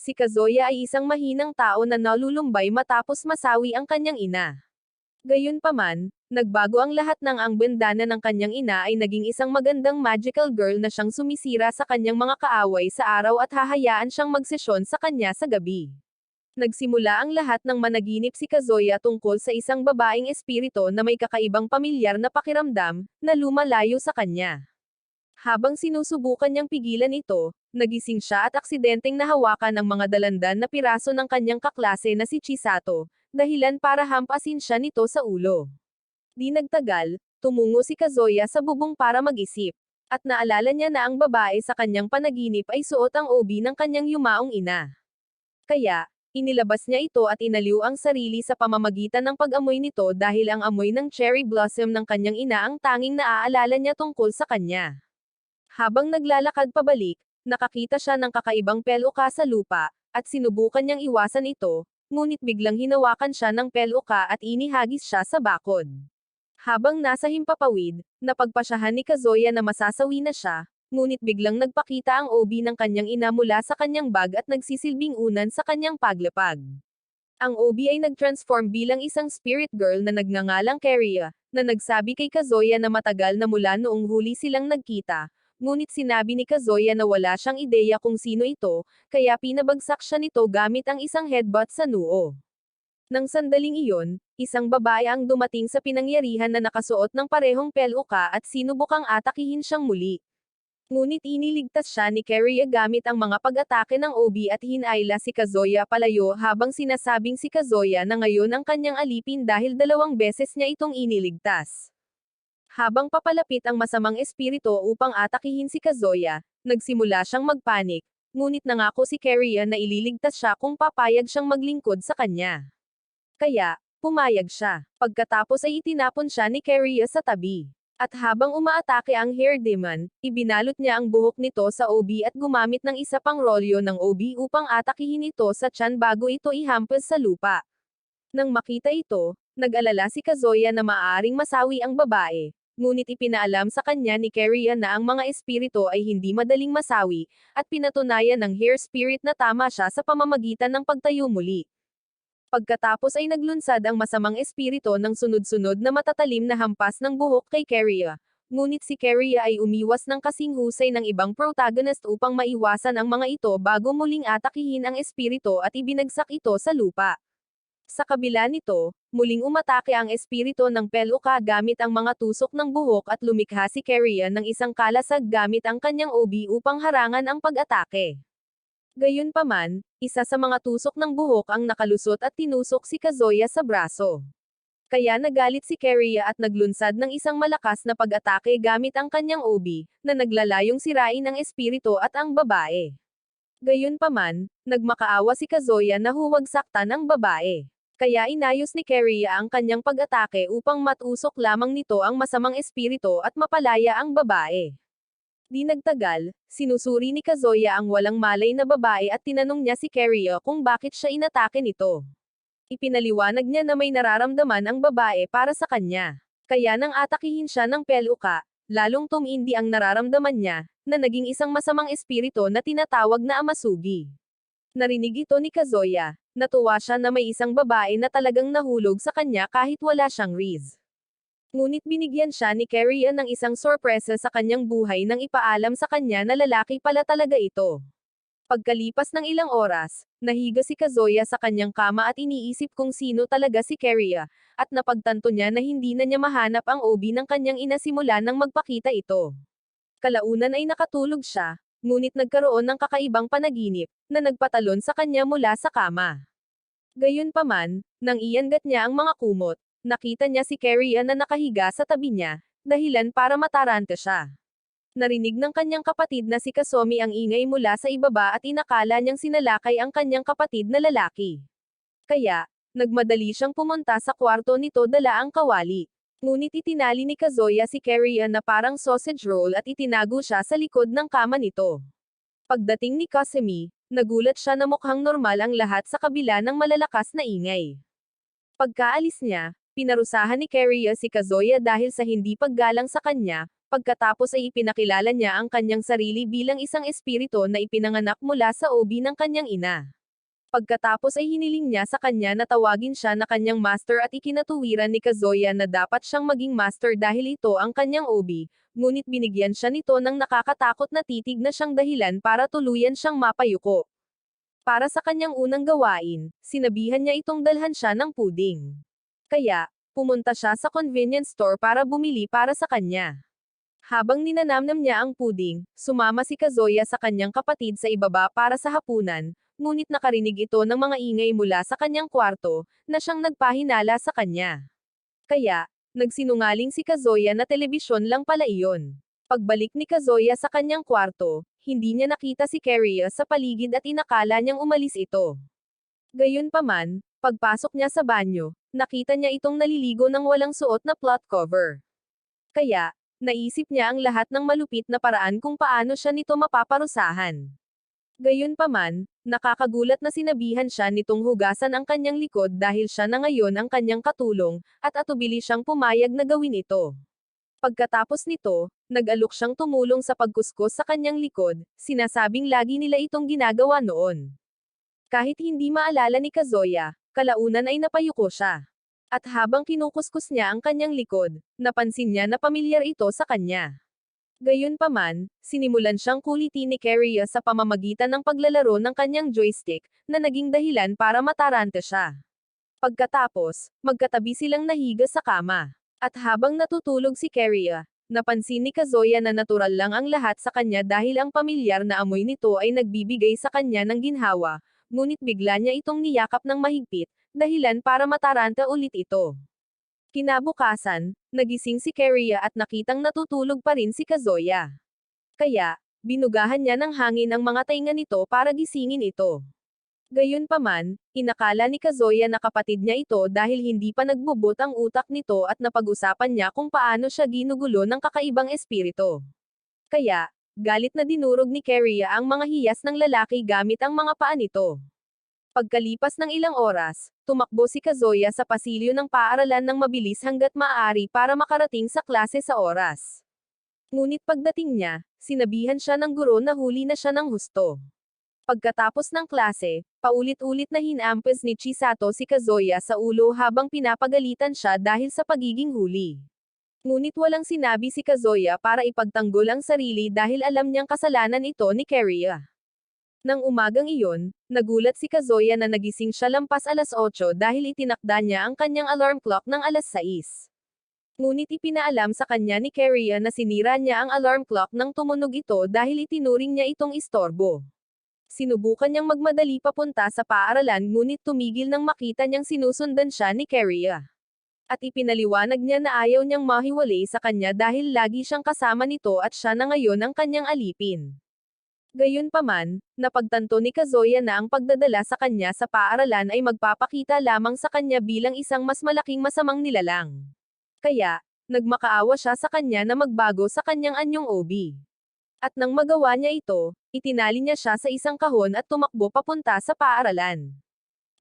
Si Kazuya ay isang mahinang tao na nalulumbay matapos masawi ang kanyang ina. Gayunpaman, nagbago ang lahat nang ang bendana ng kanyang ina ay naging isang magandang magical girl na siyang sumisira sa kanyang mga kaaway sa araw at hahayaan siyang magsesyon sa kanya sa gabi. Nagsimula ang lahat ng managinip si Kazuya tungkol sa isang babaeng espirito na may kakaibang pamilyar na pakiramdam, na lumalayo sa kanya. Habang sinusubukan niyang pigilan ito, nagising siya at aksidenteng nahawakan ng mga dalandan na piraso ng kanyang kaklase na si Chisato, dahilan para hampasin siya nito sa ulo. Di nagtagal, tumungo si Kazuya sa bubong para mag-isip. At naalala niya na ang babae sa kanyang panaginip ay suot ang obi ng kanyang yumaong ina. Kaya, inilabas niya ito at inaliw ang sarili sa pamamagitan ng pag-amoy nito dahil ang amoy ng cherry blossom ng kanyang ina ang tanging naaalala niya tungkol sa kanya. Habang naglalakad pabalik, nakakita siya ng kakaibang peluka sa lupa, at sinubukan niyang iwasan ito, ngunit biglang hinawakan siya ng peluka at inihagis siya sa bakod. Habang nasa himpapawid, napagpasyahan ni Kazuya na masasawi na siya, ngunit biglang nagpakita ang obi ng kanyang ina mula sa kanyang bag at nagsisilbing unan sa kanyang paglapag. Ang obi ay nag-transform bilang isang spirit girl na nagngangalang Keria, na nagsabi kay Kazuya na matagal na mula noong huli silang nagkita, ngunit sinabi ni Kazuya na wala siyang ideya kung sino ito, kaya pinabagsak siya nito gamit ang isang headbutt sa noo. Nang sandaling iyon, isang babae ang dumating sa pinangyarihan na nakasuot ng parehong peluka at sinubukang atakihin siyang muli. Ngunit iniligtas siya ni Keria gamit ang mga pag-atake ng obi at hinayla si Kazuya palayo habang sinasabing si Kazuya na ngayon ang kanyang alipin dahil 2 beses niya itong iniligtas. Habang papalapit ang masamang espiritu upang atakihin si Kazuya, nagsimula siyang magpanik, ngunit nangako si Keria na ililigtas siya kung papayag siyang maglingkod sa kanya. Kaya, pumayag siya. Pagkatapos ay itinapon siya ni Keria sa tabi. At habang umaatake ang hair demon, ibinalot niya ang buhok nito sa obi at gumamit ng isa pang rolyo ng obi upang atakihin ito sa tiyan bago ito ihampas sa lupa. Nang makita ito, nag-alala si Kazuya na maaaring masawi ang babae, ngunit ipinaalam sa kanya ni Keria na ang mga espiritu ay hindi madaling masawi, at pinatunayan ng hair spirit na tama siya sa pamamagitan ng pagtayo muli. Pagkatapos ay naglunsad ang masamang espiritu ng sunod-sunod na matatalim na hampas ng buhok kay Keria. Ngunit si Keria ay umiwas ng kasing husay ng ibang protagonist upang maiwasan ang mga ito bago muling atakihin ang espiritu at ibinagsak ito sa lupa. Sa kabila nito, muling umatake ang espiritu ng peluka gamit ang mga tusok ng buhok at lumikha si Keria ng isang kalasag gamit ang kanyang obi upang harangan ang pag-atake. Gayunpaman, isa sa mga tusok ng buhok ang nakalusot at tinusok si Kazuya sa braso. Kaya nagalit si Keria at naglunsad ng isang malakas na pag-atake gamit ang kanyang obi, na naglalayong sirain ang espiritu at ang babae. Gayunpaman, nagmakaawa si Kazuya na huwag saktan ang babae. Kaya inayos ni Keria ang kanyang pag-atake upang matusok lamang nito ang masamang espiritu at mapalaya ang babae. Di nagtagal, sinusuri ni Kazuya ang walang malay na babae at tinanong niya si Keria kung bakit siya inatake nito. Ipinaliwanag niya na may nararamdaman ang babae para sa kanya. Kaya nang atakihin siya ng peluka, lalong tumindi ang nararamdaman niya, na naging isang masamang espiritu na tinatawag na Amasugi. Narinig ito ni Kazuya, natuwa siya na may isang babae na talagang nahulog sa kanya kahit wala siyang riz. Ngunit binigyan siya ni Keria ng isang sorpresa sa kanyang buhay nang ipaalam sa kanya na lalaki pala talaga ito. Pagkalipas ng ilang oras, nahiga si Kazuya sa kanyang kama at iniisip kung sino talaga si Keria, at napagtanto niya na hindi na niya mahanap ang obi ng kanyang ina simula nang magpakita ito. Kalaunan ay nakatulog siya, ngunit nagkaroon ng kakaibang panaginip, na nagpatalon sa kanya mula sa kama. Gayunpaman, nang iyangat niya ang mga kumot, nakita niya si Keria na nakahiga sa tabi niya, dahilan para matarante siya. Narinig ng kanyang kapatid na si Kasumi ang ingay mula sa ibaba at inakala niyang sinalakay ang kanyang kapatid na lalaki. Kaya, nagmadali siyang pumunta sa kwarto nito dala ang kawali. Ngunit itinali ni Kazuya si Keria na parang sausage roll at itinago siya sa likod ng kama nito. Pagdating ni Kasumi, nagulat siya na mukhang normal ang lahat sa kabila ng malalakas na ingay. Pagkaalis niya, pinarusahan ni Keria si Kazuya dahil sa hindi paggalang sa kanya, pagkatapos ay ipinakilala niya ang kanyang sarili bilang isang espiritu na ipinanganak mula sa obi ng kanyang ina. Pagkatapos ay hiniling niya sa kanya na tawagin siya na kanyang master at ikinatuwiran ni Kazuya na dapat siyang maging master dahil ito ang kanyang obi, ngunit binigyan siya nito ng nakakatakot na titig na siyang dahilan para tuluyan siyang mapayuko. Para sa kanyang unang gawain, sinabihan niya itong dalhan siya ng puding. Kaya, pumunta siya sa convenience store para bumili para sa kanya. Habang ninanamnam niya ang puding, sumama si Kazuya sa kanyang kapatid sa ibaba para sa hapunan, ngunit nakarinig ito ng mga ingay mula sa kanyang kwarto, na siyang nagpahinala sa kanya. Kaya, nagsinungaling si Kazuya na telebisyon lang pala iyon. Pagbalik ni Kazuya sa kanyang kwarto, hindi niya nakita si Keria sa paligid at inakala niyang umalis ito. Gayunpaman, pagpasok niya sa banyo, nakita niya itong naliligo ng walang suot na plot cover. Kaya, naisip niya ang lahat ng malupit na paraan kung paano siya nito mapaparusahan. Gayunpaman, nakakagulat na sinabihan siya nitong hugasan ang kanyang likod dahil siya na ngayon ang kanyang katulong, at atubili siyang pumayag na gawin ito. Pagkatapos nito, nag-alok siyang tumulong sa pagkuskos sa kanyang likod, sinasabing lagi nila itong ginagawa noon. Kahit hindi maalala ni Kazuya, kalaunan ay napayuko siya. At habang kinukuskus niya ang kanyang likod, napansin niya na pamilyar ito sa kanya. Gayunpaman, sinimulan siyang kulitin ni Keria sa pamamagitan ng paglalaro ng kanyang joystick, na naging dahilan para matarante siya. Pagkatapos, magkatabi silang nahiga sa kama. At habang natutulog si Keria, napansin ni Kazuya na natural lang ang lahat sa kanya dahil ang pamilyar na amoy nito ay nagbibigay sa kanya ng ginhawa, ngunit bigla niya itong niyakap ng mahigpit, dahilan para mataranta ulit ito. Kinabukasan, nagising si Keria at nakitang natutulog pa rin si Kazuya. Kaya, binugahan niya ng hangin ang mga tainga nito para gisingin ito. Gayunpaman, inakala ni Kazuya na kapatid niya ito dahil hindi pa nagbubot ang utak nito at napag-usapan niya kung paano siya ginugulo ng kakaibang espiritu. Kaya, galit na dinurog ni Keria ang mga hiyas ng lalaki gamit ang mga paa nito. Pagkalipas ng ilang oras, tumakbo si Kazuya sa pasilyo ng paaralan ng mabilis hanggat maaari para makarating sa klase sa oras. Ngunit pagdating niya, sinabihan siya ng guro na huli na siya ng husto. Pagkatapos ng klase, paulit-ulit na hinampes ni Chisato si Kazuya sa ulo habang pinapagalitan siya dahil sa pagiging huli. Ngunit walang sinabi si Kazuya para ipagtanggol ang sarili dahil alam niyang kasalanan ito ni Keria. Nang umagang iyon, nagulat si Kazuya na nagising siya lampas alas 8 dahil itinakda niya ang kanyang alarm clock ng alas 6. Ngunit ipinaalam sa kanya ni Keria na sinira niya ang alarm clock nang tumunog ito dahil itinuring niya itong istorbo. Sinubukan niyang magmadali papunta sa paaralan ngunit tumigil nang makita niyang sinusundan siya ni Keria. At ipinaliwanag niya na ayaw niyang mahiwalay sa kanya dahil lagi siyang kasama nito at siya na ngayon ang kanyang alipin. Gayunpaman, napagtanto ni Kazuya na ang pagdadala sa kanya sa paaralan ay magpapakita lamang sa kanya bilang isang mas malaking masamang nilalang. Kaya, nagmakaawa siya sa kanya na magbago sa kanyang anyong obi. At nang magawa niya ito, itinali niya siya sa isang kahon at tumakbo papunta sa paaralan.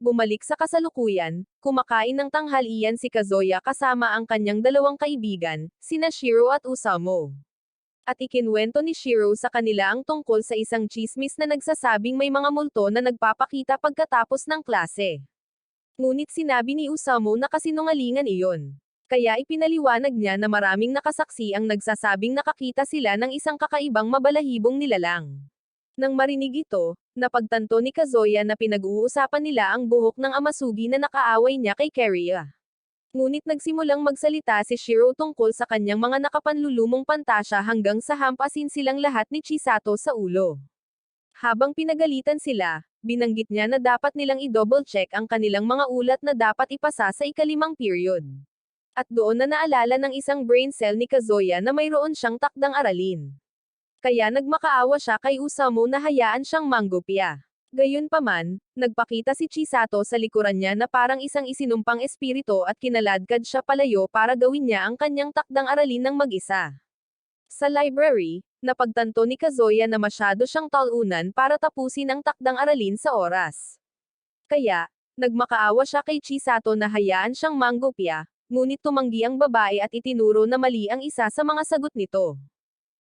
Bumalik sa kasalukuyan, kumakain ng tanghalian si Kazuya kasama ang kanyang dalawang kaibigan, sina Shiro at Usamo. At ikinwento ni Shiro sa kanila ang tungkol sa isang chismis na nagsasabing may mga multo na nagpapakita pagkatapos ng klase. Ngunit sinabi ni Usamo na kasinungalingan iyon. Kaya ipinaliwanag niya na maraming nakasaksi ang nagsasabing nakakita sila ng isang kakaibang mabalahibong nilalang. Nang marinig ito, napagtanto ni Kazuya na pinag-uusapan nila ang buhok ng Amasugi na nakaaway niya kay Keria. Ngunit nagsimulang magsalita si Shiro tungkol sa kanyang mga nakapanlulumong pantasya hanggang sa hampasin silang lahat ni Chisato sa ulo. Habang pinagalitan sila, binanggit niya na dapat nilang i-double check ang kanilang mga ulat na dapat ipasa sa ika-5 period. At doon na naalala ng isang brain cell ni Kazuya na mayroon siyang takdang aralin. Kaya nagmakaawa siya kay Usamo na hayaan siyang manggupya. Gayunpaman, nagpakita si Chisato sa likuran niya na parang isang isinumpang espiritu at kinaladkad siya palayo para gawin niya ang kanyang takdang aralin ng mag-isa. Sa library, napagtanto ni Kazuya na masyado siyang talunan para tapusin ang takdang aralin sa oras. Kaya, nagmakaawa siya kay Chisato na hayaan siyang manggupya, ngunit tumanggi ang babae at itinuro na mali ang isa sa mga sagot nito.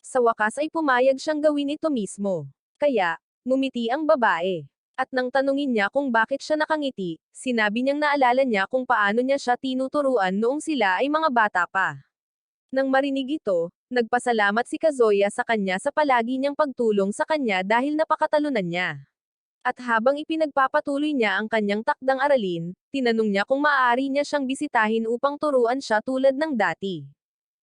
Sa wakas ay pumayag siyang gawin ito mismo. Kaya, ngumiti ang babae. At nang tanungin niya kung bakit siya nakangiti, sinabi niyang naalala niya kung paano niya siya tinuturuan noong sila ay mga bata pa. Nang marinig ito, nagpasalamat si Kazuya sa kanya sa palagi niyang pagtulong sa kanya dahil napakatalunan niya. At habang ipinagpapatuloy niya ang kanyang takdang aralin, tinanong niya kung maaari niya siyang bisitahin upang turuan siya tulad ng dati.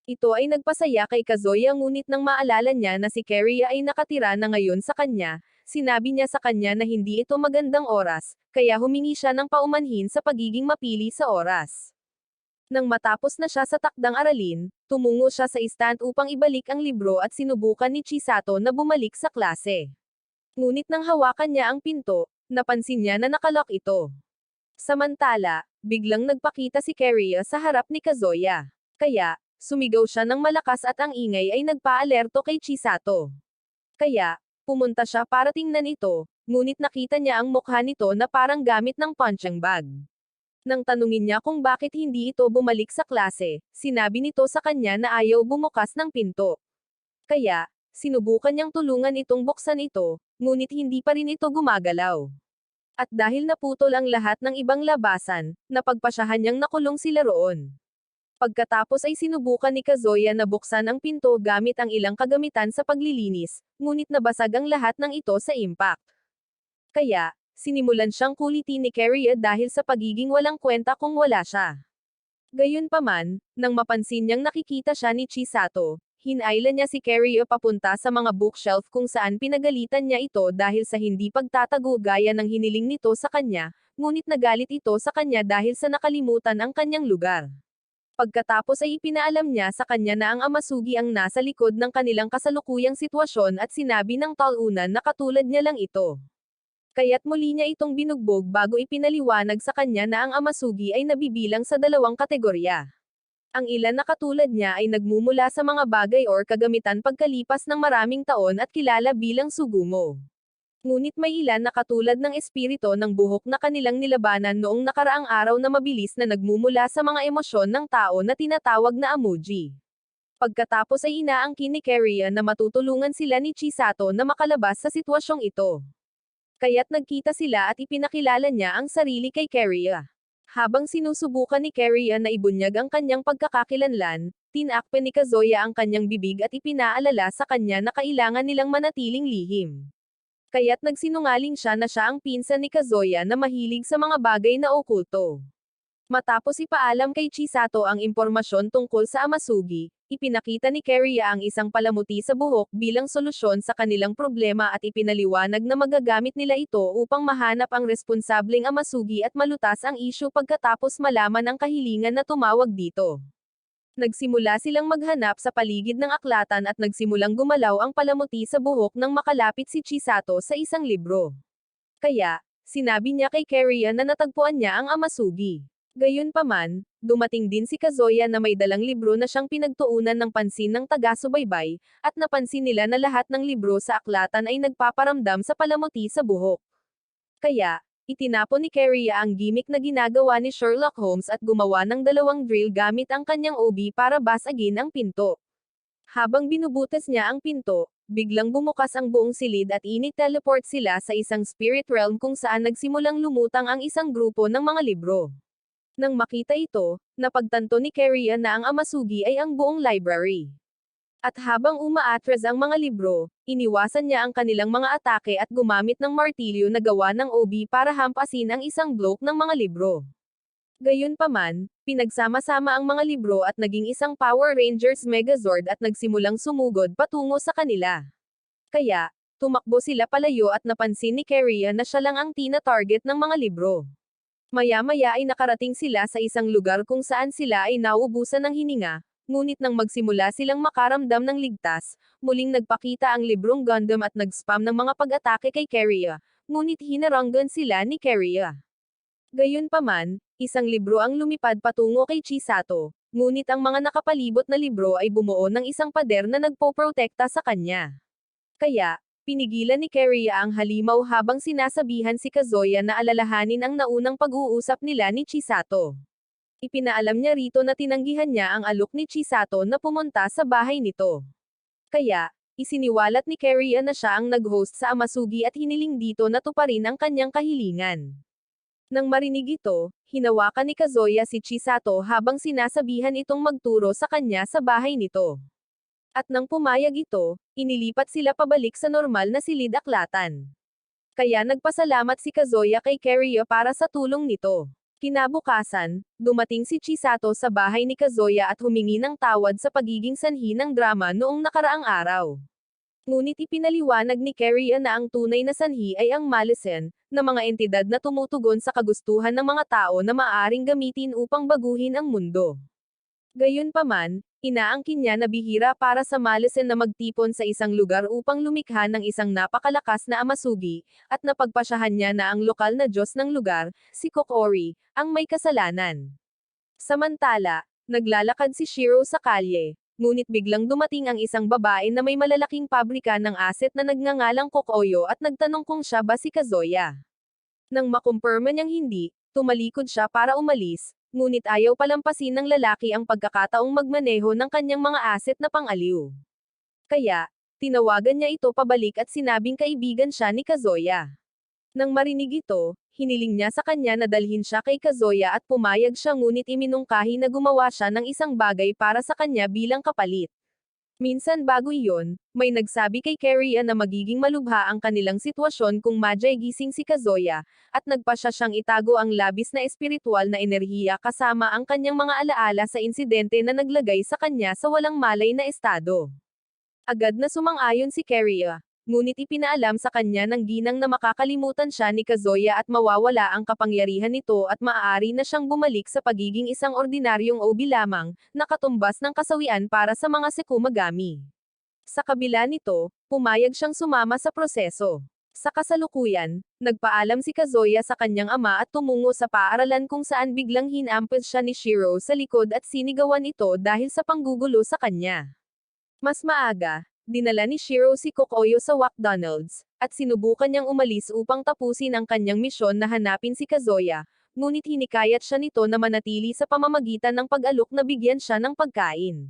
Ito ay nagpasaya kay Kazuya ngunit nang maalala niya na si Keria ay nakatira na ngayon sa kanya, sinabi niya sa kanya na hindi ito magandang oras, kaya humingi siya ng paumanhin sa pagiging mapili sa oras. Nang matapos na siya sa takdang aralin, tumungo siya sa stand upang ibalik ang libro at sinubukan ni Chisato na bumalik sa klase. Ngunit nang hawakan niya ang pinto, napansin niya na nakalock ito. Samantala, biglang nagpakita si Keria sa harap ni Kazuya. Kaya, sumigaw siya ng malakas at ang ingay ay nagpaalerto kay Chisato. Kaya, pumunta siya para tingnan ito, ngunit nakita niya ang mukha nito na parang gamit ng punching bag. Nang tanungin niya kung bakit hindi ito bumalik sa klase, sinabi nito sa kanya na ayaw bumukas ng pinto. Kaya, sinubukan niyang tulungan itong buksan ito, ngunit hindi pa rin ito gumagalaw. At dahil naputol ang lahat ng ibang labasan, napagpasyahan niyang nakulong sila roon. Pagkatapos ay sinubukan ni Kazuya na buksan ang pinto gamit ang ilang kagamitan sa paglilinis, ngunit nabasag ang lahat ng ito sa impact. Kaya, sinimulan siyang kulitin ni Keria dahil sa pagiging walang kwenta kung wala siya. Gayunpaman, nang mapansin niyang nakikita siya ni Chisato, hinailan niya si Keria papunta sa mga bookshelf kung saan pinagalitan niya ito dahil sa hindi pagtatago gaya ng hiniling nito sa kanya, ngunit nagalit ito sa kanya dahil sa nakalimutan ang kanyang lugar. Pagkatapos ay ipinaalam niya sa kanya na ang Amasugi ang nasa likod ng kanilang kasalukuyang sitwasyon at sinabi ng talunan na katulad niya lang ito. Kaya't muli niya itong binugbog bago ipinaliwanag sa kanya na ang Amasugi ay nabibilang sa dalawang kategorya. Ang ilan na katulad niya ay nagmumula sa mga bagay or kagamitan pagkalipas ng maraming taon at kilala bilang Sugumo. Ngunit may ilan na katulad ng espirito ng buhok na kanilang nilabanan noong nakaraang araw na mabilis na nagmumula sa mga emosyon ng tao na tinatawag na Amuji. Pagkatapos ay inaangkin ni Keria na matutulungan sila ni Chisato na makalabas sa sitwasyong ito. Kaya't nagkita sila at ipinakilala niya ang sarili kay Keria. Habang sinusubukan ni Keria na ibunyag ang kanyang pagkakakilanlan, tinakpe ni Kazuya ang kanyang bibig at ipinaalala sa kanya na kailangan nilang manatiling lihim. Kaya't nagsinungaling siya na siya ang pinsan ni Kazuya na mahilig sa mga bagay na okulto. Matapos ipaalam kay Chisato ang impormasyon tungkol sa Amasugi, ipinakita ni Keria ang isang palamuti sa buhok bilang solusyon sa kanilang problema at ipinaliwanag na magagamit nila ito upang mahanap ang responsableng Amasugi at malutas ang isyu pagkatapos malaman ang kahilingan na tumawag dito. Nagsimula silang maghanap sa paligid ng aklatan at nagsimulang gumalaw ang palamuti sa buhok nang makalapit si Chisato sa isang libro. Kaya, sinabi niya kay Keria na natagpuan niya ang Amasugi. Gayunpaman, dumating din si Kazuya na may dalang libro na siyang pinagtuunan ng pansin ng taga-subaybay, at napansin nila na lahat ng libro sa aklatan ay nagpaparamdam sa palamuti sa buhok. Kaya, itinapon ni Keria ang gimmick na ginagawa ni Sherlock Holmes at gumawa ng dalawang drill gamit ang kanyang OB para basagin ang pinto. Habang binubutas niya ang pinto, biglang bumukas ang buong silid at ini-teleport sila sa isang spirit realm kung saan nagsimulang lumutang ang isang grupo ng mga libro. Nang makita ito, napagtanto ni Keria na ang Amasugi ay ang buong library. At habang umaatras ang mga libro, iniwasan niya ang kanilang mga atake at gumamit ng martilyo na gawa ng OB para hampasin ang isang bloke ng mga libro. Gayunpaman, pinagsama-sama ang mga libro at naging isang Power Rangers Megazord at nagsimulang sumugod patungo sa kanila. Kaya, tumakbo sila palayo at napansin ni Keria na siya lang ang tina-target ng mga libro. Maya-maya ay nakarating sila sa isang lugar kung saan sila ay nauubusan ng hininga, ngunit nang magsimula silang makaramdam ng ligtas, muling nagpakita ang librong Gundam at nag-spam ng mga pag-atake kay Keria, ngunit hinaranggan sila ni Keria. Gayunpaman, isang libro ang lumipad patungo kay Chisato, ngunit ang mga nakapalibot na libro ay bumuo ng isang pader na nagpoprotekta sa kanya. Kaya, pinigilan ni Keria ang halimaw habang sinasabihan si Kazuya na alalahanin ang naunang pag-uusap nila ni Chisato. Ipinaalam niya rito na tinanggihan niya ang alok ni Chisato na pumunta sa bahay nito. Kaya, Isiniwalat ni Keria na siya ang nag-host sa Amasugi at hiniling dito na tuparin ang kanyang kahilingan. Nang marinig ito, hinawakan ni Kazuya si Chisato habang sinasabihan itong magturo sa kanya sa bahay nito. At nang pumayag ito, inilipat sila pabalik sa normal na silid-aklatan. Kaya nagpasalamat si Kazuya kay Keria para sa tulong nito. Kinabukasan, dumating si Chisato sa bahay ni Kazuya at humingi ng tawad sa pagiging sanhi ng drama noong nakaraang araw. Ngunit ipinaliwanag ni Keria na ang tunay na sanhi ay ang malisen, na mga entidad na tumutugon sa kagustuhan ng mga tao na maaaring gamitin upang baguhin ang mundo. Gayunpaman, inaangkin niya na bihira para sa malisen na magtipon sa isang lugar upang lumikha ng isang napakalakas na amasugi, at napagpasyahan niya na ang lokal na Diyos ng lugar, si Kokori, ang may kasalanan. Samantala, naglalakad si Shiro sa kalye. Ngunit biglang dumating ang isang babae na may malalaking pabrika ng aset na nagngangalang Kokoyo at nagtanong kung siya ba si Kazuya. Nang makumpirma niyang hindi, tumalikod siya para umalis, ngunit ayaw palampasin ng lalaki ang pagkakataong magmaneho ng kanyang mga aset na pang-aliw. Kaya, tinawagan niya ito pabalik at sinabing kaibigan siya ni Kazuya. Nang marinig ito, hiniling niya sa kanya na dalhin siya kay Kazuya at pumayag siya ngunit iminungkahi na gumawa siya ng isang bagay para sa kanya bilang kapalit. Minsan bago iyon, may nagsabi kay Keria na magiging malubha ang kanilang sitwasyon kung madyay gising si Kazuya, at nagpasya siyang itago ang labis na espiritual na enerhiya kasama ang kanyang mga alaala sa insidente na naglagay sa kanya sa walang malay na estado. Agad na sumang-ayon si Keria. Ngunit ipinaalam sa kanya ng ginang na makakalimutan siya ni Kazuya at mawawala ang kapangyarihan nito at maaari na siyang bumalik sa pagiging isang ordinaryong obi lamang, na katumbas ng kasawian para sa mga Sekumagami. Sa kabila nito, pumayag siyang sumama sa proseso. Sa kasalukuyan, nagpaalam si Kazuya sa kanyang ama at tumungo sa paaralan kung saan biglang hinampes siya ni Shiro sa likod at sinigawan ito dahil sa panggugulo sa kanya. Mas maaga, dinala ni Shiro si Kokoyo sa McDonald's, at sinubukan niyang umalis upang tapusin ang kanyang misyon na hanapin si Kazuya, ngunit hinikayat siya nito na manatili sa pamamagitan ng pag-alok na bigyan siya ng pagkain.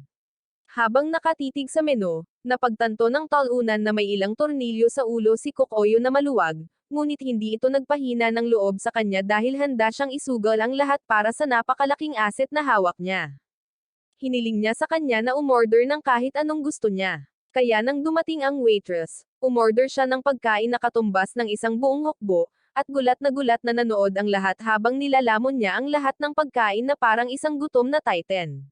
Habang nakatitig sa menu, napagtanto ng talunan na may ilang tornilyo sa ulo si Kokoyo na maluwag, ngunit hindi ito nagpahina ng loob sa kanya dahil handa siyang isugal ang lahat para sa napakalaking asset na hawak niya. Hiniling niya sa kanya na umorder ng kahit anong gusto niya. Kaya nang dumating ang waitress, umorder siya ng pagkain na katumbas ng isang buong hukbo, at gulat na nanood ang lahat habang nilalamon niya ang lahat ng pagkain na parang isang gutom na titan.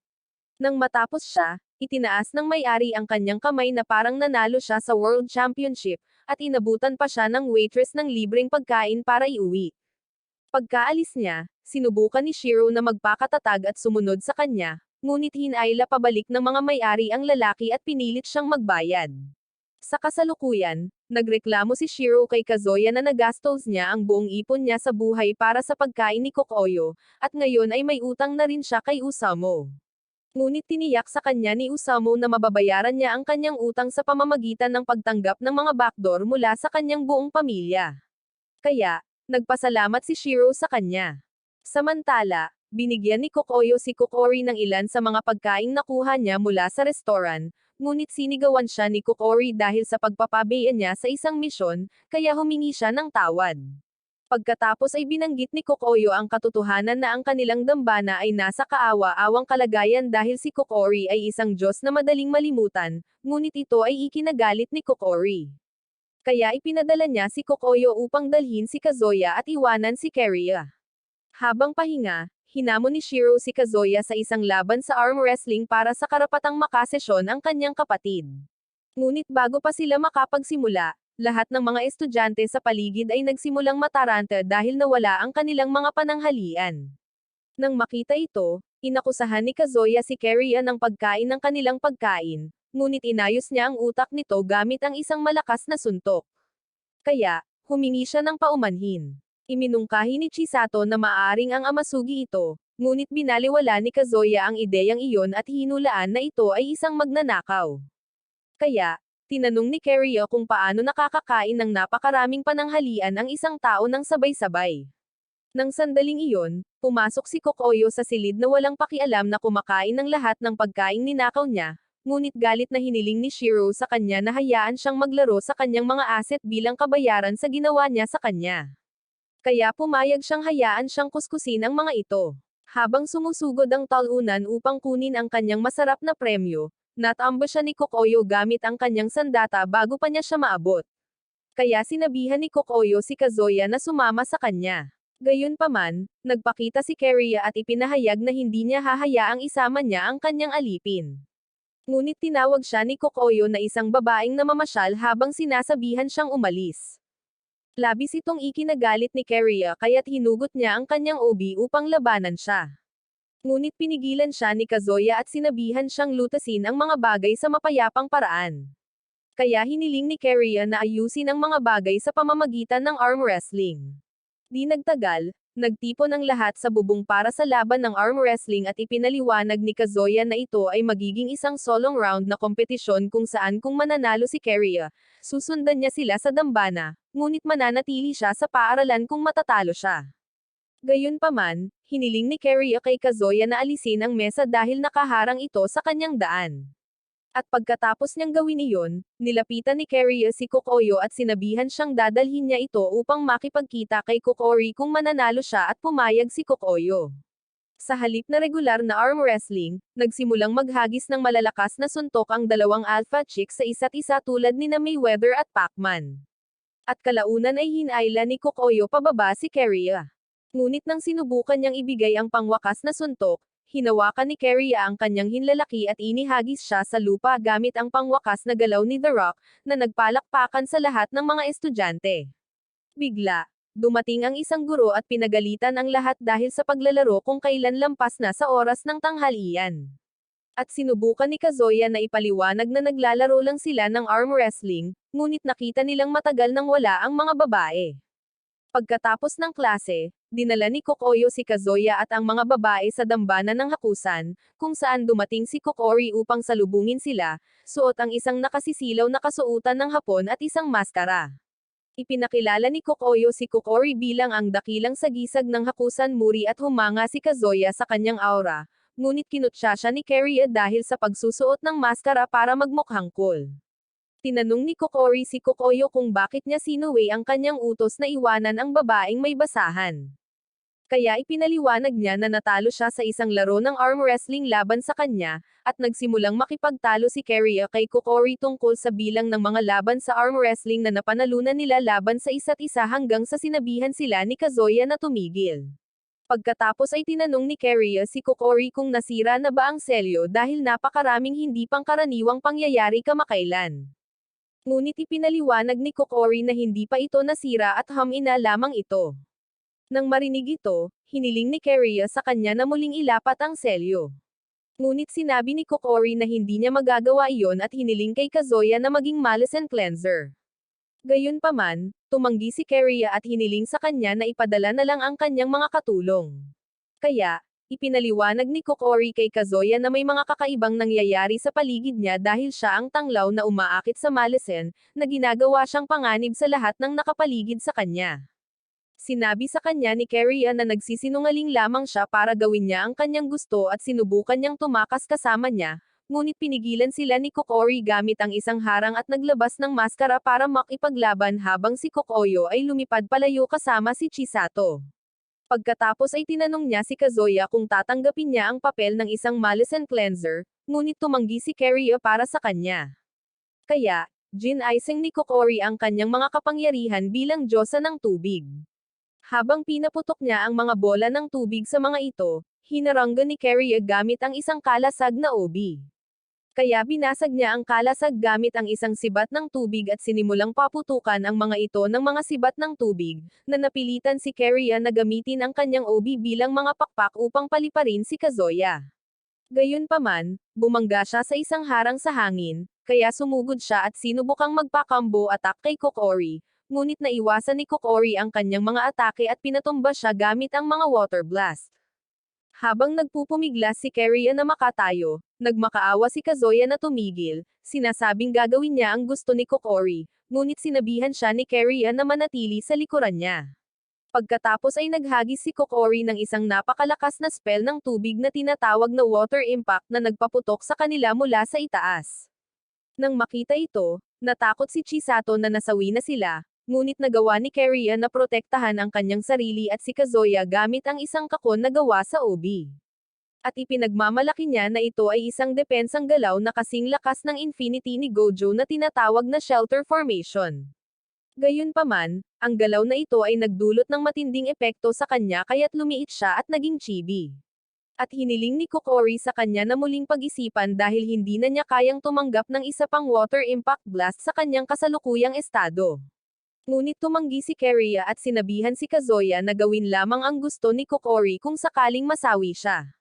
Nang matapos siya, itinaas ng may-ari ang kanyang kamay na parang nanalo siya sa World Championship, at inabutan pa siya ng waitress ng libreng pagkain para iuwi. Pagkaalis niya, sinubukan ni Shiro na magpakatatag at sumunod sa kanya, ngunit hinayla pabalik ng mga may-ari ang lalaki at pinilit siyang magbayad. Sa kasalukuyan, nagreklamo si Shiro kay Kazuya na nagastos niya ang buong ipon niya sa buhay para sa pagkain ni Kokoyo, at ngayon ay may utang na rin siya kay Usamo. Ngunit tiniyak sa kanya ni Usamo na mababayaran niya ang kanyang utang sa pamamagitan ng pagtanggap ng mga backdoor mula sa kanyang buong pamilya. Kaya, nagpasalamat si Shiro sa kanya. Samantala, binigyan ni Kokoyo si Kokori ng ilan sa mga pagkaing nakuha niya mula sa restoran, ngunit sinigawan siya ni Kokori dahil sa pagpapabayaan niya sa isang misyon, kaya humingi siya ng tawad. Pagkatapos ay binanggit ni Kokoyo ang katotohanan na ang kanilang dambana ay nasa kaawa-awang kalagayan dahil si Kokori ay isang Diyos na madaling malimutan, ngunit ito ay ikinagalit ni Kokori. Kaya ipinadala niya si Kokoyo upang dalhin si Kazuya at iwanan si Keria. Habang pahinga, hinamon ni Shiro si Kazuya sa isang laban sa arm wrestling para sa karapatang makasesyon ang kanyang kapatid. Ngunit bago pa sila makapagsimula, lahat ng mga estudyante sa paligid ay nagsimulang mataranta dahil nawala ang kanilang mga pananghalian. Nang makita ito, inakusahan ni Kazuya si Keria ng pagkain ng kanilang pagkain, ngunit inayos niya ang utak nito gamit ang isang malakas na suntok. Kaya, humingi siya ng paumanhin. Iminungkahi ni Chisato na maaring ang amasugi ito, ngunit binaliwala ni Kazuya ang ideyang iyon at hinulaan na ito ay isang magnanakaw. Kaya, tinanong ni Keria kung paano nakakakain ng napakaraming pananghalian ang isang tao ng sabay-sabay. Nang sandaling iyon, pumasok si Kokoyo sa silid na walang pakialam na kumakain ng lahat ng pagkaing ninakaw niya, ngunit galit na hiniling ni Shiro sa kanya na hayaan siyang maglaro sa kanyang mga asset bilang kabayaran sa ginawa niya sa kanya. Kaya pumayag siyang hayaan siyang kuskusin ang mga ito. Habang sumusugod ang talunan upang kunin ang kanyang masarap na premyo, natamba siya ni Kokoyo gamit ang kanyang sandata bago pa niya siya maabot. Kaya sinabihan ni Kokoyo si Kazuya na sumama sa kanya. Gayunpaman, nagpakita si Kariya at ipinahayag na hindi niya hahayaang isama niya ang kanyang alipin. Ngunit tinawag siya ni Kokoyo na isang babaeng namamasyal habang sinasabihan siyang umalis. Labis itong ikinagalit ni Kariya kaya't hinugot niya ang kanyang obi upang labanan siya. Ngunit pinigilan siya ni Kazuya at sinabihan siyang lutasin ang mga bagay sa mapayapang paraan. Kaya hiniling ni Kariya na ayusin ang mga bagay sa pamamagitan ng arm wrestling. Di nagtagal, nagtipon ang lahat sa bubong para sa laban ng arm wrestling at ipinaliwanag ni Kazuya na ito ay magiging isang solong round na kompetisyon kung saan kung mananalo si Kariya, susundan niya sila sa dambana, ngunit mananatili siya sa paaralan kung matatalo siya. Gayunpaman, hiniling ni Kariya kay Kazuya na alisin ang mesa dahil nakaharang ito sa kanyang daan. At pagkatapos niyang gawin iyon, nilapitan ni Kariya si Kokoyo at sinabihan siyang dadalhin niya ito upang makipagkita kay Kokori kung mananalo siya at pumayag si Kokoyo. Sa halip na regular na arm wrestling, nagsimulang maghagis ng malalakas na suntok ang dalawang alpha chicks sa isa't isa tulad ni Mayweather at Pacman. At kalaunan ay hinayla ni Kokoyo pababa si Kariya. Ngunit nang sinubukan niyang ibigay ang pangwakas na suntok, hinawakan ni Kariya ang kanyang hinlalaki at inihagis siya sa lupa gamit ang pangwakas na galaw ni The Rock, na nagpalakpakan sa lahat ng mga estudyante. Bigla, dumating ang isang guro at pinagalitan ang lahat dahil sa paglalaro kung kailan lampas na sa oras ng tanghalian. At sinubukan ni Kazuya na ipaliwanag na naglalaro lang sila ng arm wrestling, ngunit nakita nilang matagal nang wala ang mga babae. Pagkatapos ng klase, dinala ni Kokoyo si Kazuya at ang mga babae sa dambana ng hakusan, kung saan dumating si Kokori upang salubungin sila, suot ang isang nakasisilaw na kasuotan ng Hapon at isang maskara. Ipinakilala ni Kokoyo si Kokori bilang ang dakilang sagisag ng hakusan muri at humanga si Kazuya sa kanyang aura, ngunit kinutya siya ni Kariya dahil sa pagsusuot ng maskara para magmukhang cool. Tinanong ni Kokori si Kokoyo kung bakit niya sinuwi ang kanyang utos na iwanan ang babaeng may basahan. Kaya ipinaliwanag niya na natalo siya sa isang laro ng arm wrestling laban sa kanya, at nagsimulang makipagtalo si Kariya kay Kokori tungkol sa bilang ng mga laban sa arm wrestling na napanalunan nila laban sa isa't isa hanggang sa sinabihan sila ni Kazuya na tumigil. Pagkatapos ay tinanong ni Kariya si Kokori kung nasira na ba ang selyo dahil napakaraming hindi pangkaraniwang pangyayari kamakailan. Ngunit ipinaliwanag ni Kokori na hindi pa ito nasira at hamina lamang ito. Nang marinig ito, hiniling ni Kariya sa kanya na muling ilapat ang selyo. Ngunit sinabi ni Kokori na hindi niya magagawa iyon at hiniling kay Kazuya na maging Malison cleanser. Gayunpaman, tumanggi si Kariya at hiniling sa kanya na ipadala na lang ang kanyang mga katulong. Kaya, ipinaliwanag ni Kokori kay Kazuya na may mga kakaibang nangyayari sa paligid niya dahil siya ang tanglaw na umaakit sa Malison, na ginagawa siyang panganib sa lahat ng nakapaligid sa kanya. Sinabi sa kanya ni Kariya na nagsisinungaling lamang siya para gawin niya ang kanyang gusto at sinubukan niyang tumakas kasama niya, ngunit pinigilan sila ni Kokori gamit ang isang harang at naglabas ng maskara para makipaglaban habang si Kokoyo ay lumipad palayo kasama si Chisato. Pagkatapos ay tinanong niya si Kazuya kung tatanggapin niya ang papel ng isang Malison cleanser, ngunit tumanggi si Kariya para sa kanya. Kaya, ginaising ni Kokori ang kanyang mga kapangyarihan bilang Diyosa ng tubig. Habang pinaputok niya ang mga bola ng tubig sa mga ito, hinaranggan ni Kariya gamit ang isang kalasag na obi. Kaya binasag niya ang kalasag gamit ang isang sibat ng tubig at sinimulang paputukan ang mga ito ng mga sibat ng tubig, na napilitan si Kariya na gamitin ang kanyang obi bilang mga pakpak upang paliparin si Kazuya. Gayunpaman, bumangga siya sa isang harang sa hangin, kaya sumugod siya at sinubukang magpa-combo attack kay Kokori, ngunit naiwasan ni Kokori ang kanyang mga atake at pinatumba siya gamit ang mga water blast. Habang nagpupumiglas si Kariya na makatayo, nagmakaawa si Kazuya na tumigil, sinasabing gagawin niya ang gusto ni Kokori, ngunit sinabihan siya ni Kariya na manatili sa likuran niya. Pagkatapos ay naghagis si Kokori ng isang napakalakas na spell ng tubig na tinatawag na water impact na nagpaputok sa kanila mula sa itaas. Nang makita ito, natakot si Chisato na nasawi na sila, ngunit nagawa ni Keria na protektahan ang kanyang sarili at si Kazuya gamit ang isang kakon na gawa sa obi. At ipinagmamalaki niya na ito ay isang depensang galaw na kasing lakas ng Infinity ni Gojo na tinatawag na Shelter Formation. Gayunpaman, ang galaw na ito ay nagdulot ng matinding epekto sa kanya kaya't lumiit siya at naging chibi. At hiniling ni Kokori sa kanya na muling pag-isipan dahil hindi na niya kayang tumanggap ng isa pang water impact blast sa kanyang kasalukuyang estado. Ngunit tumanggi si Keria at sinabihan si Kazuya na gawin lamang ang gusto ni Kokori kung sakaling masawi siya.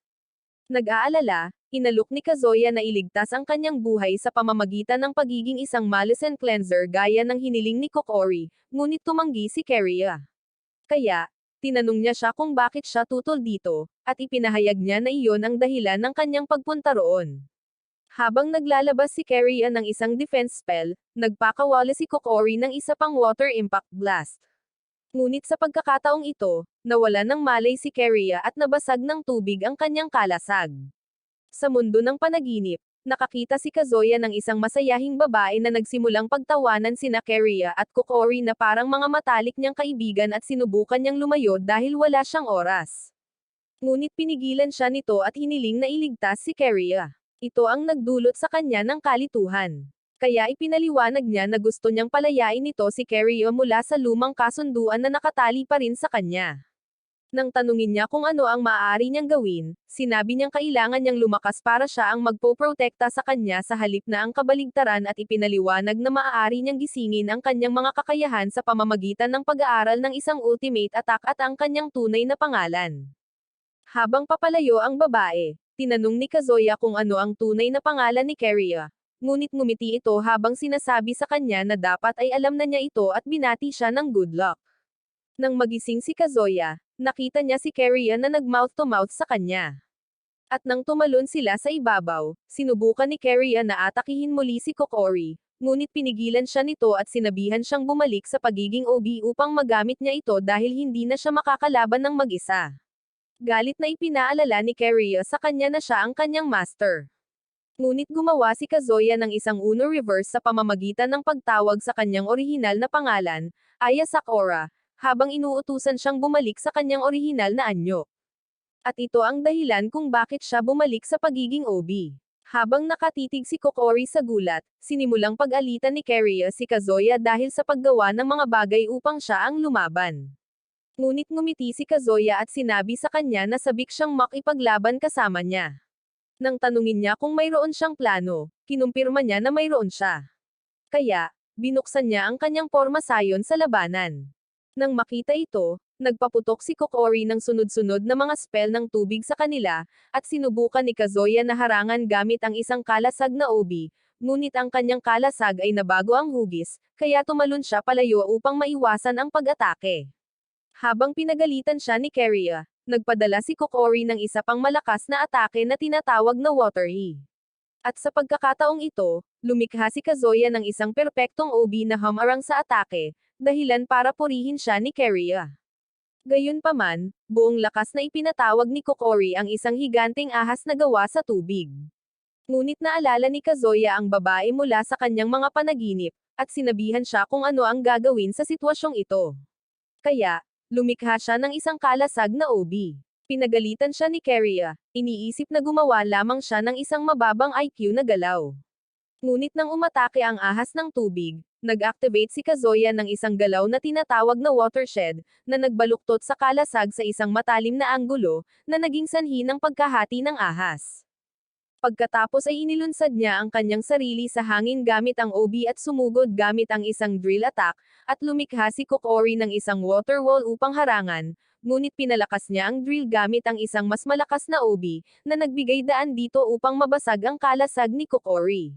Nag-aalala, inalok ni Kazuya na iligtas ang kanyang buhay sa pamamagitan ng pagiging isang Maleficent Cleanser gaya ng hiniling ni Kokori, ngunit tumanggi si Keria. Kaya, tinanong niya siya kung bakit siya tutol dito, at ipinahayag niya na iyon ang dahilan ng kanyang pagpunta roon. Habang naglalabas si Keria ng isang defense spell, nagpakawala si Kokori ng isa pang water impact blast. Ngunit sa pagkakataong ito, nawala ng malay si Keria at nabasag ng tubig ang kanyang kalasag. Sa mundo ng panaginip, nakakita si Kazuya ng isang masayahing babae na nagsimulang pagtawanan sina Keria at Kokori na parang mga matalik niyang kaibigan at sinubukan niyang lumayo dahil wala siyang oras. Ngunit pinigilan siya nito at hiniling na iligtas si Keria. Ito ang nagdulot sa kanya ng kalituhan. Kaya ipinaliwanag niya na gusto niyang palayain nito si Keria mula sa lumang kasunduan na nakatali pa rin sa kanya. Nang tanungin niya kung ano ang maaari niyang gawin, sinabi niyang kailangan niyang lumakas para siya ang magpoprotekta sa kanya sa halip na ang kabaligtaran at ipinaliwanag na maaari niyang gisingin ang kanyang mga kakayahan sa pamamagitan ng pag-aaral ng isang ultimate attack at ang kanyang tunay na pangalan. Habang papalayo ang babae, tinanong ni Kazuya kung ano ang tunay na pangalan ni Keria. Ngunit ngumiti ito habang sinasabi sa kanya na dapat ay alam na niya ito at binati siya ng good luck. Nang magising si Kazuya, nakita niya si Keria na nag-mouth-to-mouth sa kanya. At nang tumalon sila sa ibabaw, sinubukan ni Keria na atakihin muli si Kokori, ngunit pinigilan siya nito at sinabihan siyang bumalik sa pagiging OB upang magamit niya ito dahil hindi na siya makakalaban ng mag-isa. Galit na ipinaalala ni Keria sa kanya na siya ang kanyang master. Ngunit gumawa si Kazuya ng isang Uno reverse sa pamamagitan ng pagtawag sa kanyang orihinal na pangalan, Aya Sakura, habang inuutusan siyang bumalik sa kanyang orihinal na anyo. At ito ang dahilan kung bakit siya bumalik sa pagiging OB. Habang nakatitig si Kokori sa gulat, sinimulang pag-alitan ni Keria si Kazuya dahil sa paggawa ng mga bagay upang siya ang lumaban. Ngunit ngumiti si Kazuya at sinabi sa kanya na sabik siyang makipaglaban kasama niya. Nang tanungin niya kung mayroon siyang plano, kinumpirma niya na mayroon siya. Kaya, binuksan niya ang kanyang porma sayon sa labanan. Nang makita ito, nagpaputok si Kokori ng sunod-sunod na mga spell ng tubig sa kanila, at sinubukan ni Kazuya na harangan gamit ang isang kalasag na obi, ngunit ang kanyang kalasag ay nabago ang hugis, kaya tumalon siya palayo upang maiwasan ang pag-atake. Habang pinagalitan siya ni Keria, nagpadala si Kokori ng isa pang malakas na atake na tinatawag na Water E. At sa pagkakataong ito, lumikha si Kazuya ng isang perpektong obi na humarang sa atake, dahilan para purihin siya ni Keria. Gayunpaman, buong lakas na ipinatawag ni Kokori ang isang higanteng ahas na gawa sa tubig. Ngunit naalala ni Kazuya ang babae mula sa kanyang mga panaginip, at sinabihan siya kung ano ang gagawin sa sitwasyong ito. Kaya, lumikha siya ng isang kalasag na obi. Pinagalitan siya ni Keria, iniisip na gumawa lamang siya ng isang mababang IQ na galaw. Ngunit nang umatake ang ahas ng tubig, nag-activate si Kazuya ng isang galaw na tinatawag na watershed, na nagbaluktot sa kalasag sa isang matalim na anggulo, na naging sanhi ng pagkahati ng ahas. Pagkatapos ay inilunsad niya ang kanyang sarili sa hangin gamit ang obi at sumugod gamit ang isang drill attack, at lumikha si Kokori ng isang water wall upang harangan, ngunit pinalakas niya ang drill gamit ang isang mas malakas na obi, na nagbigay daan dito upang mabasag ang kalasag ni Kokori.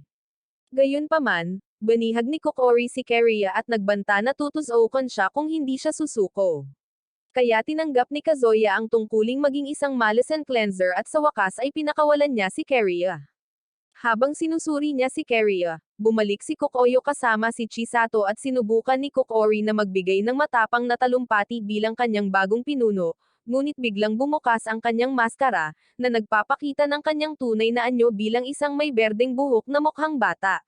Gayunpaman, banihag ni Kokori si Keria at nagbanta na tutusukan siya kung hindi siya susuko. Kaya tinanggap ni Kazuya ang tungkuling maging isang Maleficent Cleanser at sa wakas ay pinakawalan niya si Keria. Habang sinusuri niya si Keria, bumalik si Kokoyo kasama si Chisato at sinubukan ni Kokori na magbigay ng matapang na talumpati bilang kanyang bagong pinuno, ngunit biglang bumukas ang kanyang maskara, na nagpapakita ng kanyang tunay na anyo bilang isang may berdeng buhok na mukhang bata.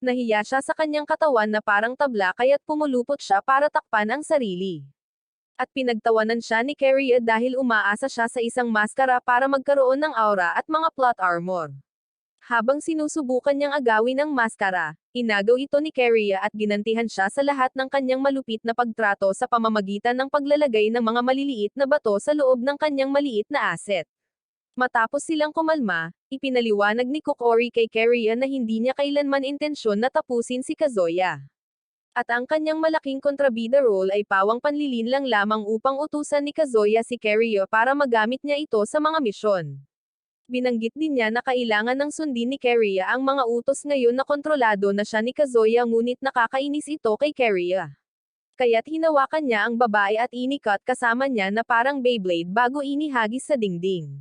Nahiya siya sa kanyang katawan na parang tabla kaya't pumulupot siya para takpan ang sarili. At pinagtawanan siya ni Keria dahil umaasa siya sa isang maskara para magkaroon ng aura at mga plot armor. Habang sinusubukan niyang agawin ang maskara, inagaw ito ni Keria at ginantihan siya sa lahat ng kanyang malupit na pagtrato sa pamamagitan ng paglalagay ng mga maliliit na bato sa loob ng kanyang maliit na asset. Matapos silang kumalma, ipinaliwanag ni Kokori kay Keria na hindi niya kailanman intensyon na tapusin si Kazuya. At ang kanyang malaking kontrabida role ay pawang panlilinlang lamang upang utusan ni Kazuya si Keria para magamit niya ito sa mga misyon. Binanggit din niya na kailangan ng sundin ni Keria ang mga utos ngayon na kontrolado na siya ni Kazuya ngunit nakakainis ito kay Keria. Kaya't hinawakan niya ang babae at inikat kasama niya na parang Beyblade bago inihagis sa dingding.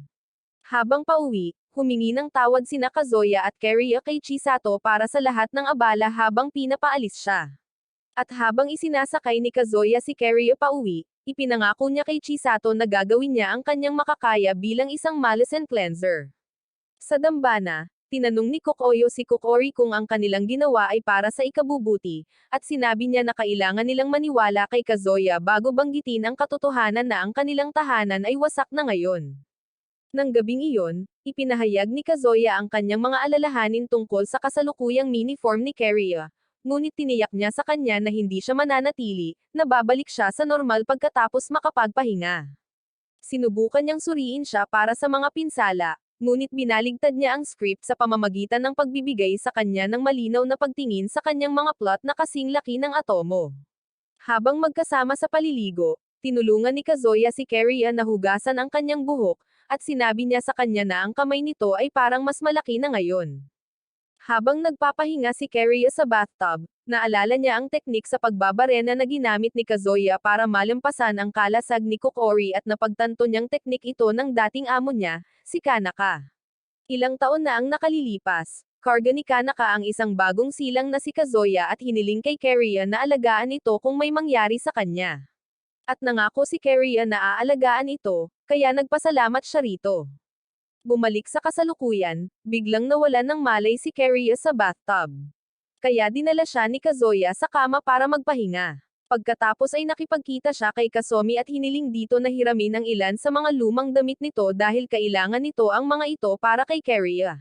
Habang pauwi, humingi ng tawad sina Kazuya at Keria kay Chisato para sa lahat ng abala habang pinapaalis siya. At habang isinasakay ni Kazuya si Keria pauwi, ipinangako niya kay Chisato na gagawin niya ang kanyang makakaya bilang isang Maleficent cleanser. Sa dambana, tinanong ni Kokoyo si Kokori kung ang kanilang ginawa ay para sa ikabubuti, at sinabi niya na kailangan nilang maniwala kay Kazuya bago banggitin ang katotohanan na ang kanilang tahanan ay wasak na ngayon. Nang gabing iyon, ipinahayag ni Kazuya ang kanyang mga alalahanin tungkol sa kasalukuyang mini-form ni Keria, ngunit tiniyak niya sa kanya na hindi siya mananatili, na babalik siya sa normal pagkatapos makapagpahinga. Sinubukan niyang suriin siya para sa mga pinsala, ngunit binaligtad niya ang script sa pamamagitan ng pagbibigay sa kanya ng malinaw na pagtingin sa kanyang mga plot na kasing laki ng atomo. Habang magkasama sa paliligo, tinulungan ni Kazuya si Keria na hugasan ang kanyang buhok, at sinabi niya sa kanya na ang kamay nito ay parang mas malaki na ngayon. Habang nagpapahinga si Keria sa bathtub, naalala niya ang teknik sa pagbabarena na ginamit ni Kazuya para malampasan ang kalasag ni Kokori at napagtanto niyang teknik ito ng dating amo niya, si Kanaka. Ilang taon na ang nakalilipas, karga ni Kanaka ang isang bagong silang na si Kazuya at hiniling kay Keria na alagaan ito kung may mangyari sa kanya. At nangako si Keria na aalagaan ito, kaya nagpasalamat siya rito. Bumalik sa kasalukuyan, biglang nawalan ng malay si Keria sa bathtub. Kaya dinala siya ni Kazuya sa kama para magpahinga. Pagkatapos ay nakipagkita siya kay Kasumi at hiniling dito na hiramin ang ilan sa mga lumang damit nito dahil kailangan nito ang mga ito para kay Keria.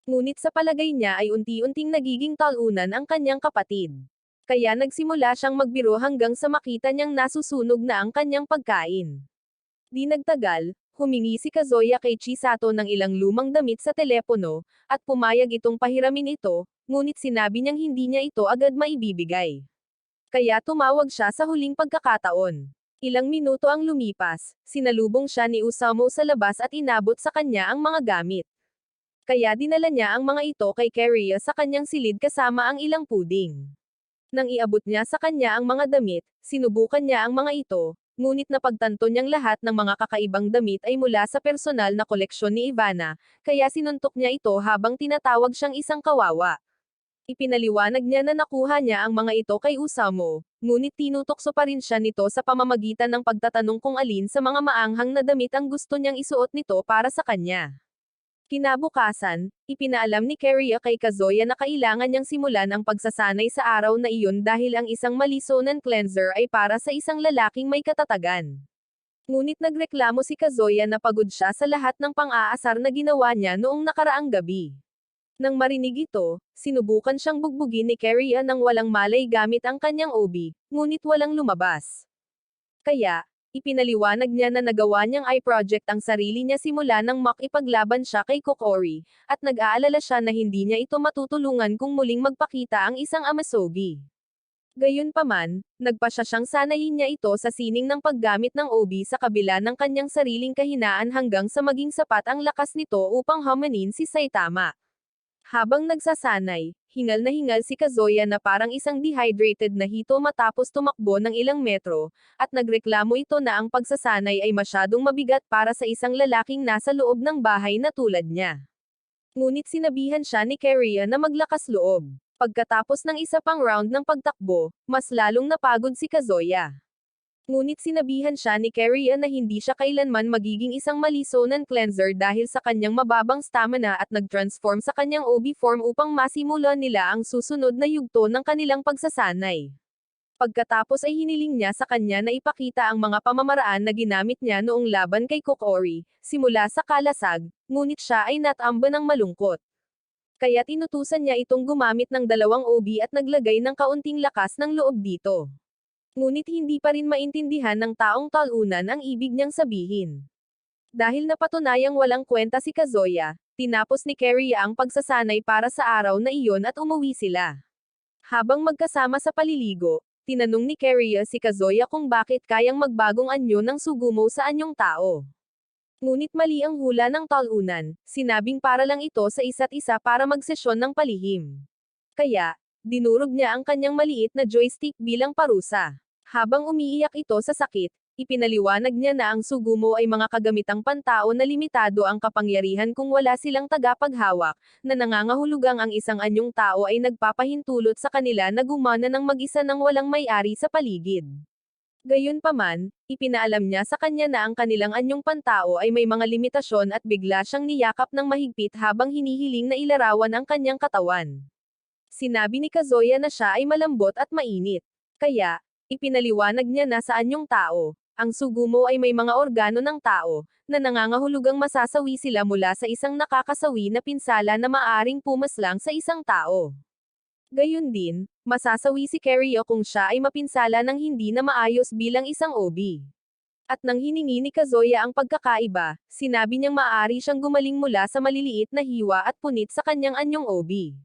Ngunit sa palagay niya ay unti-unting nagiging talunan ang kanyang kapatid. Kaya nagsimula siyang magbiro hanggang sa makita niyang nasusunog na ang kanyang pagkain. Di nagtagal, humingi si Kazuya kay Chisato ng ilang lumang damit sa telepono, at pumayag itong pahiramin ito, ngunit sinabi niyang hindi niya ito agad maibibigay. Kaya tumawag siya sa huling pagkakataon. Ilang minuto ang lumipas, sinalubong siya ni Osamu sa labas at inabot sa kanya ang mga gamit. Kaya dinala niya ang mga ito kay Keria sa kanyang silid kasama ang ilang puding. Nang iabot niya sa kanya ang mga damit, sinubukan niya ang mga ito, ngunit napagtanto niyang lahat ng mga kakaibang damit ay mula sa personal na koleksyon ni Ivana, kaya sinuntok niya ito habang tinatawag siyang isang kawawa. Ipinaliwanag niya na nakuha niya ang mga ito kay Osamu, ngunit tinutokso pa rin siya nito sa pamamagitan ng pagtatanong kung alin sa mga maanghang na damit ang gusto niyang isuot nito para sa kanya. Kinabukasan, ipinaalam ni Keria kay Kazuya na kailangan niyang simulan ang pagsasanay sa araw na iyon dahil ang isang Malisonan cleanser ay para sa isang lalaking may katatagan. Ngunit nagreklamo si Kazuya na pagod siya sa lahat ng pang-aasar na ginawa niya noong nakaraang gabi. Nang marinig ito, sinubukan siyang bugbugin ni Keria nang walang malay gamit ang kanyang obi, ngunit walang lumabas. Kaya, ipinaliwanag niya na nagawa niyang eye project ang sarili niya simula nang makipaglaban siya kay Kokori, at nag-aalala siya na hindi niya ito matutulungan kung muling magpakita ang isang Amasogi. Gayunpaman, nagpasya siyang sanayin niya ito sa sining ng paggamit ng obi sa kabila ng kanyang sariling kahinaan hanggang sa maging sapat ang lakas nito upang hamanin si Saitama. Habang nagsasanay, hingal na hingal si Kazuya na parang isang dehydrated na hito matapos tumakbo ng ilang metro, at nagreklamo ito na ang pagsasanay ay masyadong mabigat para sa isang lalaking nasa loob ng bahay na tulad niya. Ngunit sinabihan siya ni Keria na maglakas loob. Pagkatapos ng isa pang round ng pagtakbo, mas lalong napagod si Kazuya. Ngunit sinabihan siya ni Keria na hindi siya kailanman magiging isang malisonan cleanser dahil sa kanyang mababang stamina at nag-transform sa kanyang OB form upang masimulan nila ang susunod na yugto ng kanilang pagsasanay. Pagkatapos ay hiniling niya sa kanya na ipakita ang mga pamamaraan na ginamit niya noong laban kay Kokori, simula sa kalasag, ngunit siya ay natamba ng malungkot. Kaya tinutusan niya itong gumamit ng dalawang OB at naglagay ng kaunting lakas ng loob dito. Ngunit hindi pa rin maintindihan ng taong talunan ang ibig niyang sabihin. Dahil napatunayang walang kwenta si Kazuya, tinapos ni Keria ang pagsasanay para sa araw na iyon at umuwi sila. Habang magkasama sa paliligo, tinanong ni Keria si Kazuya kung bakit kayang magbagong anyo ng Sugumo sa anyong tao. Ngunit mali ang hula ng talunan, sinabing para lang ito sa isa't isa para magsesyon ng palihim. Kaya, dinurog niya ang kanyang maliit na joystick bilang parusa. Habang umiiyak ito sa sakit, ipinaliwanag niya na ang Sugumo ay mga kagamitang pantao na limitado ang kapangyarihan kung wala silang tagapaghawak, na nangangahulugang ang isang anyong tao ay nagpapahintulot sa kanila na gumana ng mag-isa nang walang may-ari sa paligid. Gayunpaman, ipinaalam niya sa kanya na ang kanilang anyong pantao ay may mga limitasyon at bigla siyang niyakap ng mahigpit habang hinihiling na ilarawan ang kanyang katawan. Sinabi ni Kazuya na siya ay malambot at mainit. Kaya, ipinaliwanag niya na sa anyong tao, ang Sugumo ay may mga organo ng tao, na nangangahulugang masasawi sila mula sa isang nakakasawi na pinsala na maaring pumaslang sa isang tao. Gayun din, masasawi si Keria kung siya ay mapinsala ng hindi na maayos bilang isang OB. At nang hiningi ni Kazuya ang pagkakaiba, sinabi niyang maaari siyang gumaling mula sa maliliit na hiwa at punit sa kanyang anyong OB.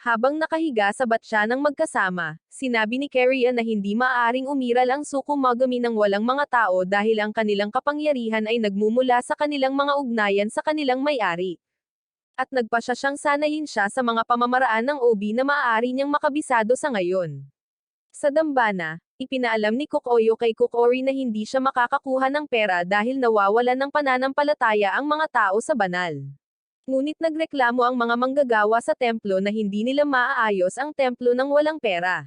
Habang nakahiga sa batya ng magkasama, sinabi ni Keria na hindi maaaring umiral ang Sukumagami ng walang mga tao dahil ang kanilang kapangyarihan ay nagmumula sa kanilang mga ugnayan sa kanilang may-ari. At nagpasya siyang sanayin siya sa mga pamamaraan ng OB na maaari niyang makabisado sa ngayon. Sa dambana, ipinaalam ni Kokoyo kay Kokori na hindi siya makakakuha ng pera dahil nawawalan ng pananampalataya ang mga tao sa banal. Ngunit nagreklamo ang mga manggagawa sa templo na hindi nila maaayos ang templo ng walang pera.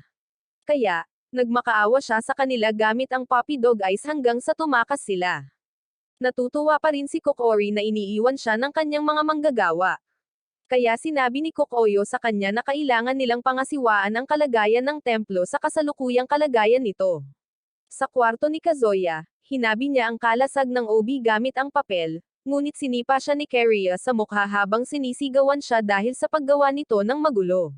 Kaya, nagmakaawa siya sa kanila gamit ang puppy dog eyes hanggang sa tumakas sila. Natutuwa pa rin si Kokori na iniiwan siya ng kanyang mga manggagawa. Kaya sinabi ni Kokoyo sa kanya na kailangan nilang pangasiwaan ang kalagayan ng templo sa kasalukuyang kalagayan nito. Sa kwarto ni Kazuya, hinabi niya ang kalasag ng OB gamit ang papel, ngunit sinipa siya ni Keria sa mukha habang sinisigawan siya dahil sa paggawa nito ng magulo.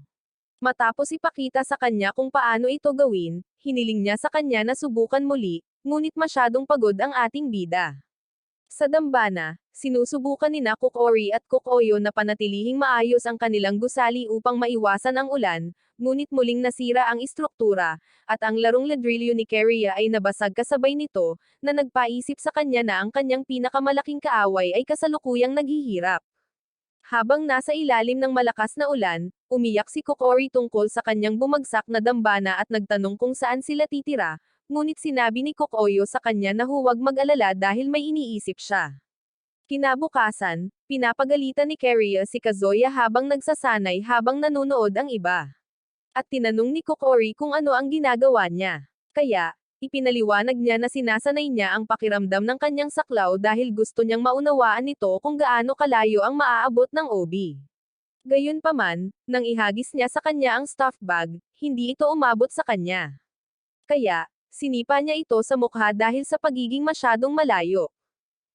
Matapos ipakita sa kanya kung paano ito gawin, hiniling niya sa kanya na subukan muli, ngunit masyadong pagod ang ating bida. Sa dambana, sinusubukan ni Kokori at Kokoyo na panatilihing maayos ang kanilang gusali upang maiwasan ang ulan, ngunit muling nasira ang istruktura, at ang larong ladrilyo ni Keria ay nabasag kasabay nito, na nagpaisip sa kanya na ang kanyang pinakamalaking kaaway ay kasalukuyang naghihirap. Habang nasa ilalim ng malakas na ulan, umiyak si Kokori tungkol sa kanyang bumagsak na dambana at nagtanong kung saan sila titira, ngunit sinabi ni Kokoyo sa kanya na huwag mag-alala dahil may iniisip siya. Kinabukasan, pinapagalitan ni Keria si Kazuya habang nagsasanay habang nanunood ang iba. At tinanong ni Kokori kung ano ang ginagawa niya. Kaya, ipinaliwanag niya na sinasanay niya ang pakiramdam ng kanyang saklaw dahil gusto niyang maunawaan nito kung gaano kalayo ang maaabot ng OB. Gayunpaman, nang ihagis niya sa kanya ang stuffed bag, hindi ito umabot sa kanya. Kaya, sinipa niya ito sa mukha dahil sa pagiging masyadong malayo.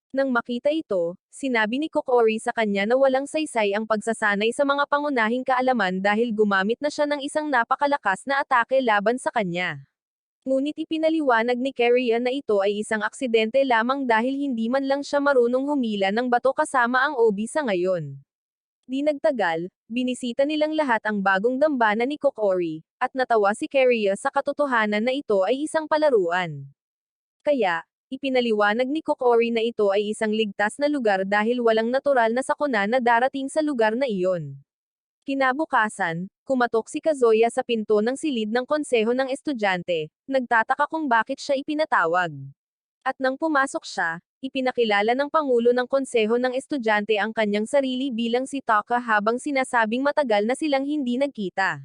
Nang makita ito, sinabi ni Kokori sa kanya na walang saysay ang pagsasanay sa mga pangunahing kaalaman dahil gumamit na siya ng isang napakalakas na atake laban sa kanya. Ngunit ipinaliwanag ni Keria na ito ay isang aksidente lamang dahil hindi man lang siya marunong humila ng bato kasama ang OB sa ngayon. Di nagtagal, binisita nilang lahat ang bagong dambana ni Kokori, at natawa si Keria sa katotohanan na ito ay isang palaruan. Kaya, ipinaliwanag ni Kokori na ito ay isang ligtas na lugar dahil walang natural na sakuna na darating sa lugar na iyon. Kinabukasan, kumatok si Kazuya sa pinto ng silid ng konseho ng estudyante, nagtataka kung bakit siya ipinatawag. At nang pumasok siya, ipinakilala ng Pangulo ng Konseho ng Estudyante ang kanyang sarili bilang si Taka habang sinasabing matagal na silang hindi nagkita.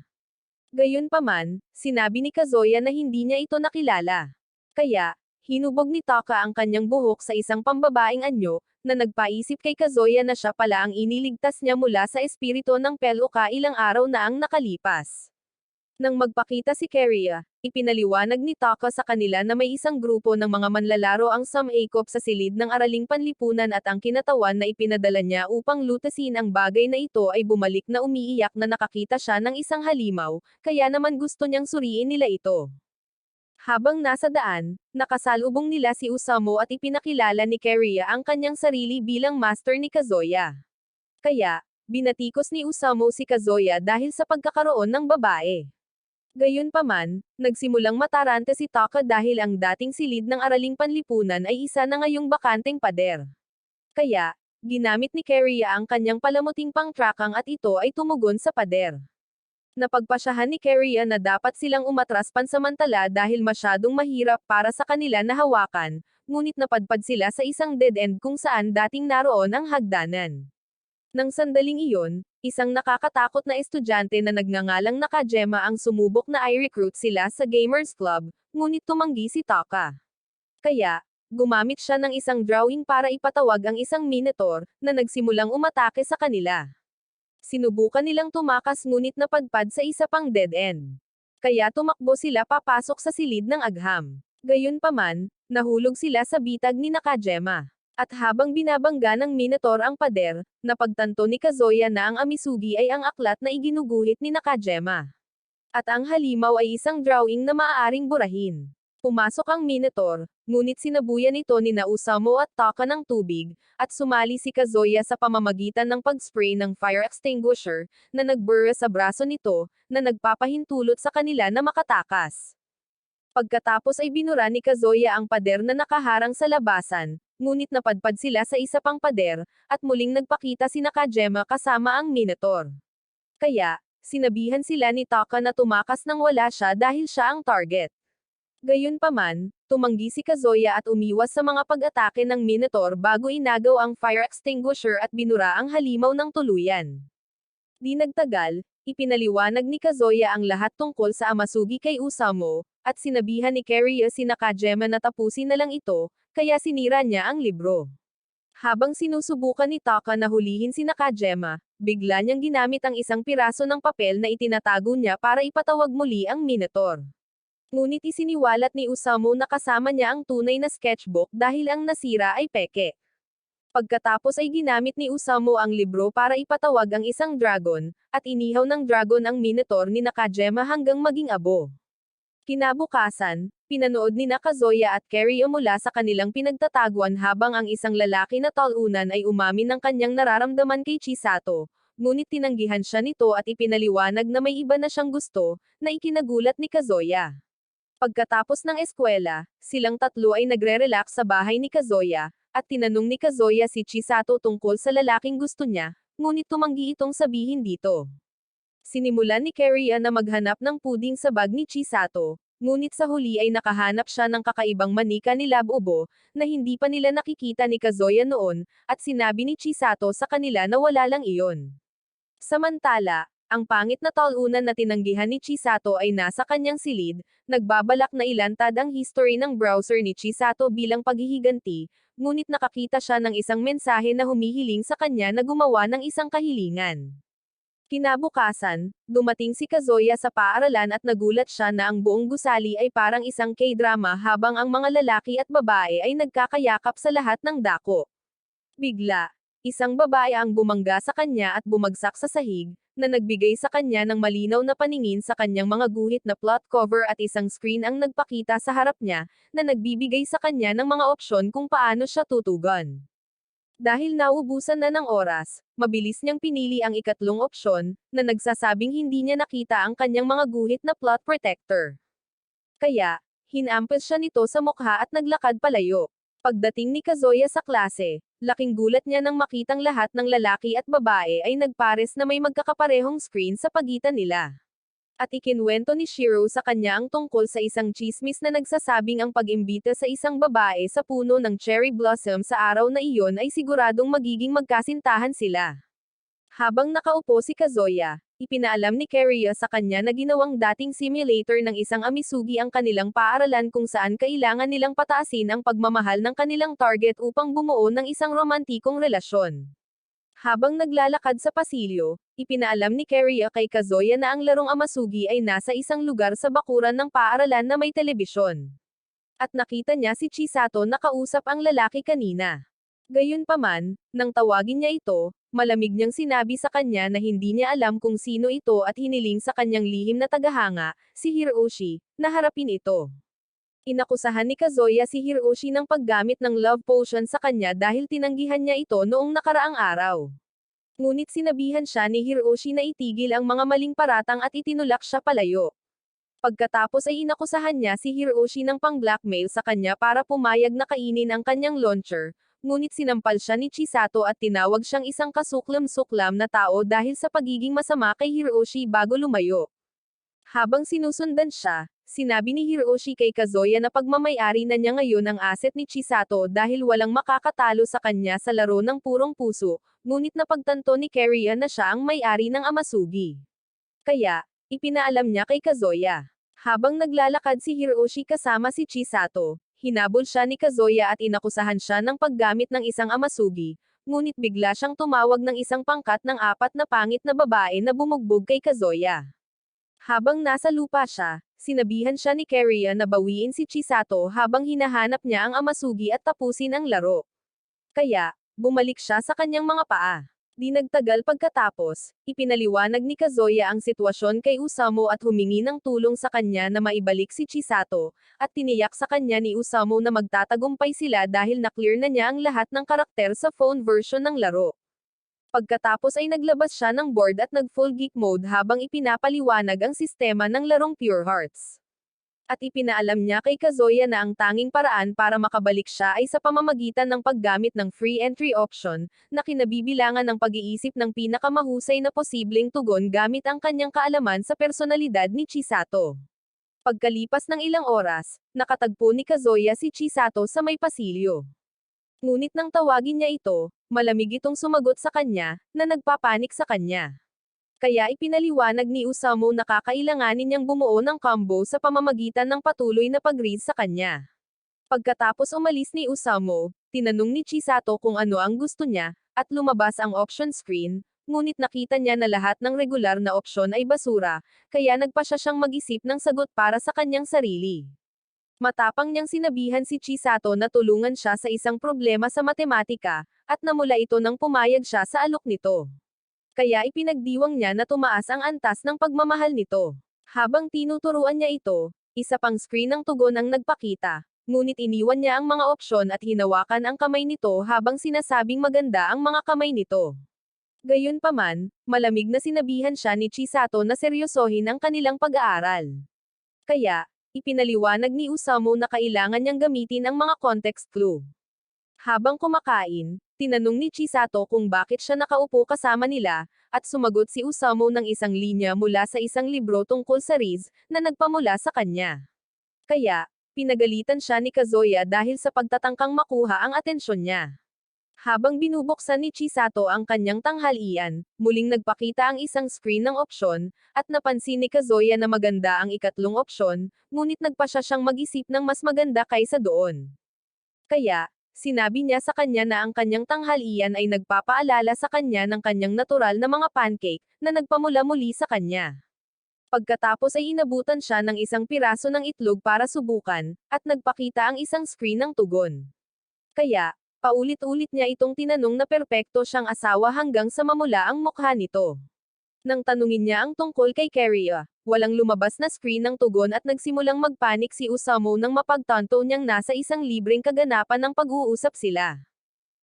Gayunpaman, sinabi ni Kazuya na hindi niya ito nakilala. Kaya, hinubog ni Taka ang kanyang buhok sa isang pambabaeng anyo, na nagpaisip kay Kazuya na siya pala ang iniligtas niya mula sa espiritu ng Peluka ilang araw na ang nakalipas. Nang magpakita si Keria, ipinaliwanag ni Taka sa kanila na may isang grupo ng mga manlalaro ang sumakop sa silid ng araling panlipunan at ang kinatawan na ipinadala niya upang lutasin ang bagay na ito ay bumalik na umiiyak na nakakita siya ng isang halimaw, kaya naman gusto niyang suriin nila ito. Habang nasa daan, nakasalubong nila si Usamo at ipinakilala ni Keria ang kanyang sarili bilang master ni Kazuya. Kaya, binatikos ni Usamo si Kazuya dahil sa pagkakaroon ng babae. Gayunpaman, nagsimulang matarante si Taka dahil ang dating silid ng araling panlipunan ay isa na ngayong bakanteng pader. Kaya, ginamit ni Keria ang kanyang palamuting pangtrakang at ito ay tumugon sa pader. Napagpasyahan ni Keria na dapat silang umatras pansamantala dahil masyadong mahirap para sa kanila na hawakan, ngunit napadpad sila sa isang dead end kung saan dating naroon ang hagdanan. Nang sandaling iyon, isang nakakatakot na estudyante na nagngangalang Nakajima ang sumubok na i-recruit sila sa Gamers Club, ngunit tumanggi si Taka. Kaya, gumamit siya ng isang drawing para ipatawag ang isang Minotaur, na nagsimulang umatake sa kanila. Sinubukan nilang tumakas ngunit napadpad sa isa pang dead end. Kaya tumakbo sila papasok sa silid ng agham. Gayunpaman, nahulog sila sa bitag ni Nakajima. At habang binabangga ng Minotaur ang pader, napagtanto ni Kazuya na ang Amisugi ay ang aklat na iginuguhit ni Nakajima. At ang halimaw ay isang drawing na maaaring burahin. Pumasok ang Minotaur, ngunit sinabuyan ito ni Usamo at Taka ng tubig, at sumali si Kazuya sa pamamagitan ng pag-spray ng fire extinguisher, na nagbura sa braso nito, na nagpapahintulot sa kanila na makatakas. Pagkatapos ay binura ni Kazuya ang pader na nakaharang sa labasan, ngunit napadpad sila sa isa pang pader, at muling nagpakita si Nakajima kasama ang Minotaur. Kaya, sinabihan sila ni Taka na tumakas nang wala siya dahil siya ang target. Gayunpaman, tumanggi si Kazuya at umiwas sa mga pag-atake ng Minotaur bago inagaw ang fire extinguisher at binura ang halimaw ng tuluyan. Di nagtagal, ipinaliwanag ni Kazuya ang lahat tungkol sa Amasugi kay Usamo, at sinabihan ni Keria si Nakajima na tapusin na lang ito, kaya sinira niya ang libro. Habang sinusubukan ni Taka na hulihin si Nakajima, bigla niyang ginamit ang isang piraso ng papel na itinatago niya para ipatawag muli ang Minotaur. Ngunit isiniwalat ni Usamo na kasama niya ang tunay na sketchbook dahil ang nasira ay peke. Pagkatapos ay ginamit ni Usamo ang libro para ipatawag ang isang dragon, at inihaw ng dragon ang Minotaur ni Nakajima hanggang maging abo. Kinabukasan, pinanood ni Kazuya at Keria mula sa kanilang pinagtataguan habang ang isang lalaki na talunan ay umamin ng kanyang nararamdaman kay Chisato, ngunit tinanggihan siya nito at ipinaliwanag na may iba na siyang gusto, na ikinagulat ni Kazuya. Pagkatapos ng eskwela, silang tatlo ay nagre-relax sa bahay ni Kazuya, at tinanong ni Kazuya si Chisato tungkol sa lalaking gusto niya, ngunit tumanggi itong sabihin dito. Sinimulan ni Keria na maghanap ng puding sa bag ni Chisato, ngunit sa huli ay nakahanap siya ng kakaibang manika ni Lab Ubo, na hindi pa nila nakikita ni Kazuya noon, at sinabi ni Chisato sa kanila na wala lang iyon. Samantala, ang pangit na talunan na tinanggihan ni Chisato ay nasa kanyang silid, nagbabalak na ilantad ang history ng browser ni Chisato bilang paghihiganti, ngunit nakakita siya ng isang mensahe na humihiling sa kanya na gumawa ng isang kahilingan. Kinabukasan, dumating si Kazuya sa paaralan at nagulat siya na ang buong gusali ay parang isang K-drama habang ang mga lalaki at babae ay nagkakayakap sa lahat ng dako. Bigla, isang babae ang bumangga sa kanya at bumagsak sa sahig, na nagbigay sa kanya ng malinaw na paningin sa kanyang mga guhit na plot cover at isang screen ang nagpakita sa harap niya, na nagbibigay sa kanya ng mga opsyon kung paano siya tutugon. Dahil naubusan na ng oras, mabilis niyang pinili ang ikatlong opsyon, na nagsasabing hindi niya nakita ang kanyang mga guhit na plot protector. Kaya, hinampes siya nito sa mukha at naglakad palayo. Pagdating ni Kazuya sa klase, laking gulat niya nang makitang lahat ng lalaki at babae ay nagpares na may magkakaparehong screen sa pagitan nila. At ikinwento ni Shiro sa kanya ang tungkol sa isang tsismis na nagsasabing ang pag-imbita sa isang babae sa puno ng cherry blossom sa araw na iyon ay siguradong magiging magkasintahan sila. Habang nakaupo si Kazuya, ipinaalam ni Kariya sa kanya na ginawang dating simulator ng isang Amisugi ang kanilang paaralan kung saan kailangan nilang pataasin ang pagmamahal ng kanilang target upang bumuo ng isang romantikong relasyon. Habang naglalakad sa pasilyo, ipinaalam ni Kariya kay Kazuya na ang larong Amasugi ay nasa isang lugar sa bakuran ng paaralan na may telebisyon. At nakita niya si Chisato na kausap ang lalaki kanina. Gayunpaman, nang tawagin niya ito, malamig niyang sinabi sa kanya na hindi niya alam kung sino ito at hiniling sa kanyang lihim na tagahanga, si Hiroshi, na harapin ito. Inakusahan ni Kazuya si Hiroshi ng paggamit ng love potion sa kanya dahil tinanggihan niya ito noong nakaraang araw. Ngunit sinabihan siya ni Hiroshi na itigil ang mga maling paratang at itinulak siya palayo. Pagkatapos ay inakusahan niya si Hiroshi ng pang-blackmail sa kanya para pumayag na kainin ang kanyang launcher, ngunit sinampal siya ni Chisato at tinawag siyang isang kasuklam-suklam na tao dahil sa pagiging masama kay Hiroshi bago lumayo. Habang sinusundan siya, sinabi ni Hiroshi kay Kazuya na pagmamay-ari na niya ngayon ang asset ni Chisato dahil walang makakatalo sa kanya sa laro ng purong puso, ngunit napagtanto ni Kariya na siya ang may-ari ng Amasugi. Kaya, ipinaalam niya kay Kazuya. Habang naglalakad si Hiroshi kasama si Chisato, hinabol siya ni Kazuya at inakusahan siya ng paggamit ng isang Amasugi, ngunit bigla siyang tumawag ng isang pangkat ng 4 na pangit na babae na bumugbog kay Kazuya. Habang nasa lupa siya, sinabihan siya ni Kariya na bawiin si Chisato habang hinahanap niya ang Amasugi at tapusin ang laro. Kaya, bumalik siya sa kanyang mga paa. Di nagtagal pagkatapos, ipinaliwanag ni Kazuya ang sitwasyon kay Usamo at humingi ng tulong sa kanya na maibalik si Chisato, at tiniyak sa kanya ni Usamo na magtatagumpay sila dahil na-clear na niya ang lahat ng karakter sa phone version ng laro. Pagkatapos ay naglabas siya ng board at nag-full geek mode habang ipinapaliwanag ang sistema ng larong Pure Hearts. At ipinaalam niya kay Kazuya na ang tanging paraan para makabalik siya ay sa pamamagitan ng paggamit ng free entry option, na kinabibilangan ng pag-iisip ng pinakamahusay na posibleng tugon gamit ang kanyang kaalaman sa personalidad ni Chisato. Pagkalipas ng ilang oras, nakatagpo ni Kazuya si Chisato sa may pasilyo. Ngunit nang tawagin niya ito, malamig itong sumagot sa kanya, na nagpapanik sa kanya. Kaya ipinaliwanag ni Usamo na kakailanganin niyang bumuo ng combo sa pamamagitan ng patuloy na pag-read sa kanya. Pagkatapos umalis ni Usamo, tinanong ni Chisato kung ano ang gusto niya, at lumabas ang option screen, ngunit nakita niya na lahat ng regular na opsyon ay basura, kaya nagpasya siyang mag-isip ng sagot para sa kanyang sarili. Matapang niyang sinabihan si Chisato na tulungan siya sa isang problema sa matematika, at namula ito nang pumayag siya sa alok nito. Kaya ipinagdiwang niya na tumaas ang antas ng pagmamahal nito. Habang tinuturuan niya ito, isa pang screen ng tugon ang nagpakita, ngunit iniwan niya ang mga opsyon at hinawakan ang kamay nito habang sinasabing maganda ang mga kamay nito. Gayunpaman, malamig na sinabihan siya ni Chisato na seryosohin ang kanilang pag-aaral. Kaya, ipinaliwanag ni Usamo na kailangan niyang gamitin ang mga context clue. Habang kumakain, tinanong ni Chisato kung bakit siya nakaupo kasama nila, at sumagot si Usamo ng isang linya mula sa isang libro tungkol sa Riz, na nagpamula sa kanya. Kaya, pinagalitan siya ni Kazuya dahil sa pagtatangkang makuha ang atensyon niya. Habang binubuksan ni Chisato ang kanyang tanghalian, muling nagpakita ang isang screen ng opsyon, at napansin ni Kazuya na maganda ang ikatlong opsyon, ngunit nagpasya siyang mag-isip ng mas maganda kaysa doon. Kaya, sinabi niya sa kanya na ang kanyang tanghalian ay nagpapaalala sa kanya ng kanyang natural na mga pancake, na nagpamula muli sa kanya. Pagkatapos ay inabutan siya ng isang piraso ng itlog para subukan, at nagpakita ang isang screen ng tugon. Kaya, paulit-ulit niya itong tinanong na perpekto siyang asawa hanggang sa mamula ang mukha nito. Nang tanungin niya ang tungkol kay Kariya, walang lumabas na screen ng tugon at nagsimulang magpanik si Usamo nang mapagtanto niyang nasa isang libreng kaganapan ng pag-uusap sila.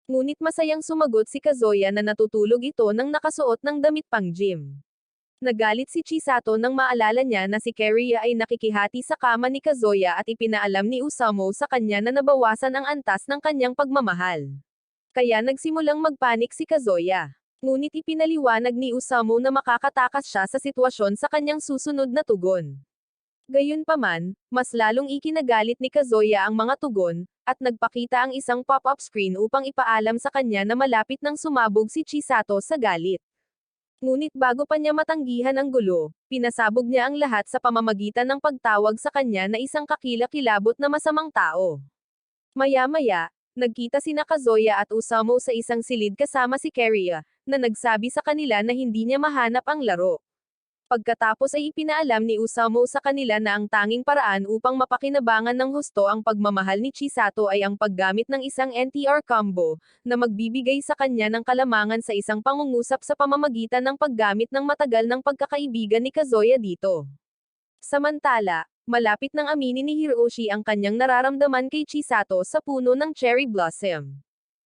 Ngunit masayang sumagot si Kazuya na natutulog ito nang nakasuot ng damit pang gym. Nagalit si Chisato nang maalala niya na si Kariya ay nakikihati sa kama ni Kazuya at ipinaalam ni Usamo sa kanya na nabawasan ang antas ng kanyang pagmamahal. Kaya nagsimulang magpanik si Kazuya. Ngunit ipinaliwanag ni Osamu na makakatakas siya sa sitwasyon sa kanyang susunod na tugon. Gayunpaman, mas lalong ikinagalit ni Kazuya ang mga tugon, at nagpakita ang isang pop-up screen upang ipaalam sa kanya na malapit nang sumabog si Chisato sa galit. Ngunit bago pa niya matanggihan ang gulo, pinasabog niya ang lahat sa pamamagitan ng pagtawag sa kanya na isang kakilakilabot na masamang tao. Maya-maya, nagkita sina Kazuya at Osamu sa isang silid kasama si Keria, na nagsabi sa kanila na hindi niya mahanap ang laro. Pagkatapos ay ipinaalam ni Osamu sa kanila na ang tanging paraan upang mapakinabangan ng husto ang pagmamahal ni Chisato ay ang paggamit ng isang NTR combo, na magbibigay sa kanya ng kalamangan sa isang pangungusap sa pamamagitan ng paggamit ng matagal ng pagkakaibigan ni Kazuya dito. Samantala, malapit nang aminin ni Hiroshi ang kanyang nararamdaman kay Chisato sa puno ng cherry blossom.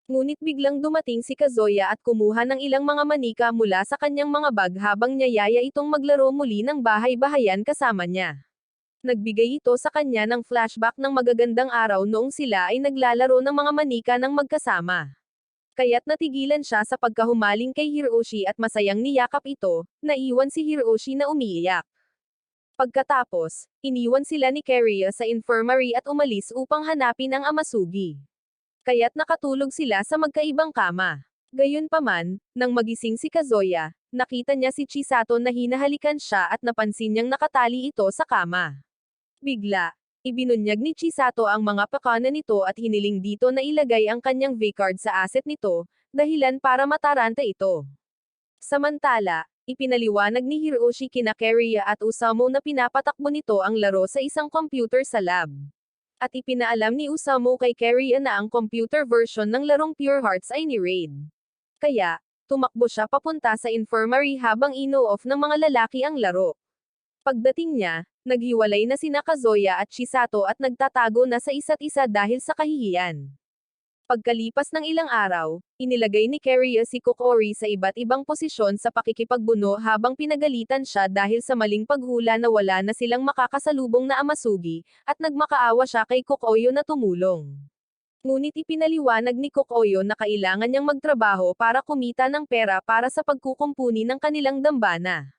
Ngunit biglang dumating si Kazuya at kumuha ng ilang mga manika mula sa kanyang mga bag habang niyayaya itong maglaro muli ng bahay-bahayan kasama niya. Nagbigay ito sa kanya ng flashback ng magagandang araw noong sila ay naglalaro ng mga manika ng magkasama. Kaya't natigilan siya sa pagkahumaling kay Hiroshi at masayang niyakap ito, naiwan si Hiroshi na umiiyak. Pagkatapos, iniwan sila ni Keria sa infirmary at umalis upang hanapin ang Amasugi. Kaya't nakatulog sila sa magkaibang kama. Gayunpaman, nang magising si Kazuya, nakita niya si Chisato na hinahalikan siya at napansin niyang nakatali ito sa kama. Bigla, ibinunyag ni Chisato ang mga pakana nito at hiniling dito na ilagay ang kanyang V-card sa asset nito, dahilan para mataranta ito. Samantala, ipinaliwanag ni Hiroshi kina Keria at Osamu na pinapatakbo nito ang laro sa isang computer sa lab. At ipinaalam ni Osamu kay Keria na ang computer version ng larong Pure Hearts ay ni-raid. Kaya, tumakbo siya papunta sa infirmary habang ino-off ng mga lalaki ang laro. Pagdating niya, naghiwalay na sina Kazuya at Chisato at nagtatago na sa isa't isa dahil sa kahihiyan. Pagkalipas ng ilang araw, inilagay ni Keria si Kokori sa iba't ibang posisyon sa pakikipagbuno habang pinagalitan siya dahil sa maling paghula na wala na silang makakasalubong na Amasugi, at nagmakaawa siya kay Kokoyo na tumulong. Ngunit ipinaliwanag ni Kokoyo na kailangan niyang magtrabaho para kumita ng pera para sa pagkukumpuni ng kanilang dambana.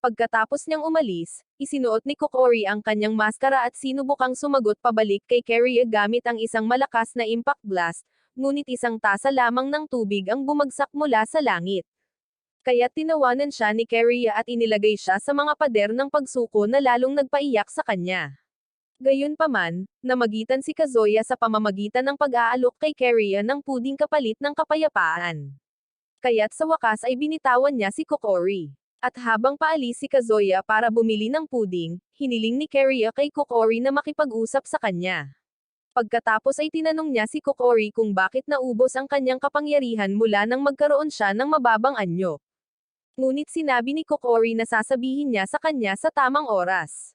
Pagkatapos niyang umalis, isinuot ni Kokori ang kanyang maskara at sinubukang sumagot pabalik kay Keria gamit ang isang malakas na impact blast, ngunit isang tasa lamang ng tubig ang bumagsak mula sa langit. Kaya tinawanan siya ni Keria at inilagay siya sa mga pader ng pagsuko na lalong nagpaiyak sa kanya. Gayunpaman, namagitan si Kazuya sa pamamagitan ng pag-aalok kay Keria ng puding kapalit ng kapayapaan. Kaya't sa wakas ay binitawan niya si Kokori. At habang paalis si Kazuya para bumili ng puding, hiniling ni Keria kay Kokori na makipag-usap sa kanya. Pagkatapos ay tinanong niya si Kokori kung bakit naubos ang kanyang kapangyarihan mula nang magkaroon siya ng mababang anyo. Ngunit sinabi ni Kokori na sasabihin niya sa kanya sa tamang oras.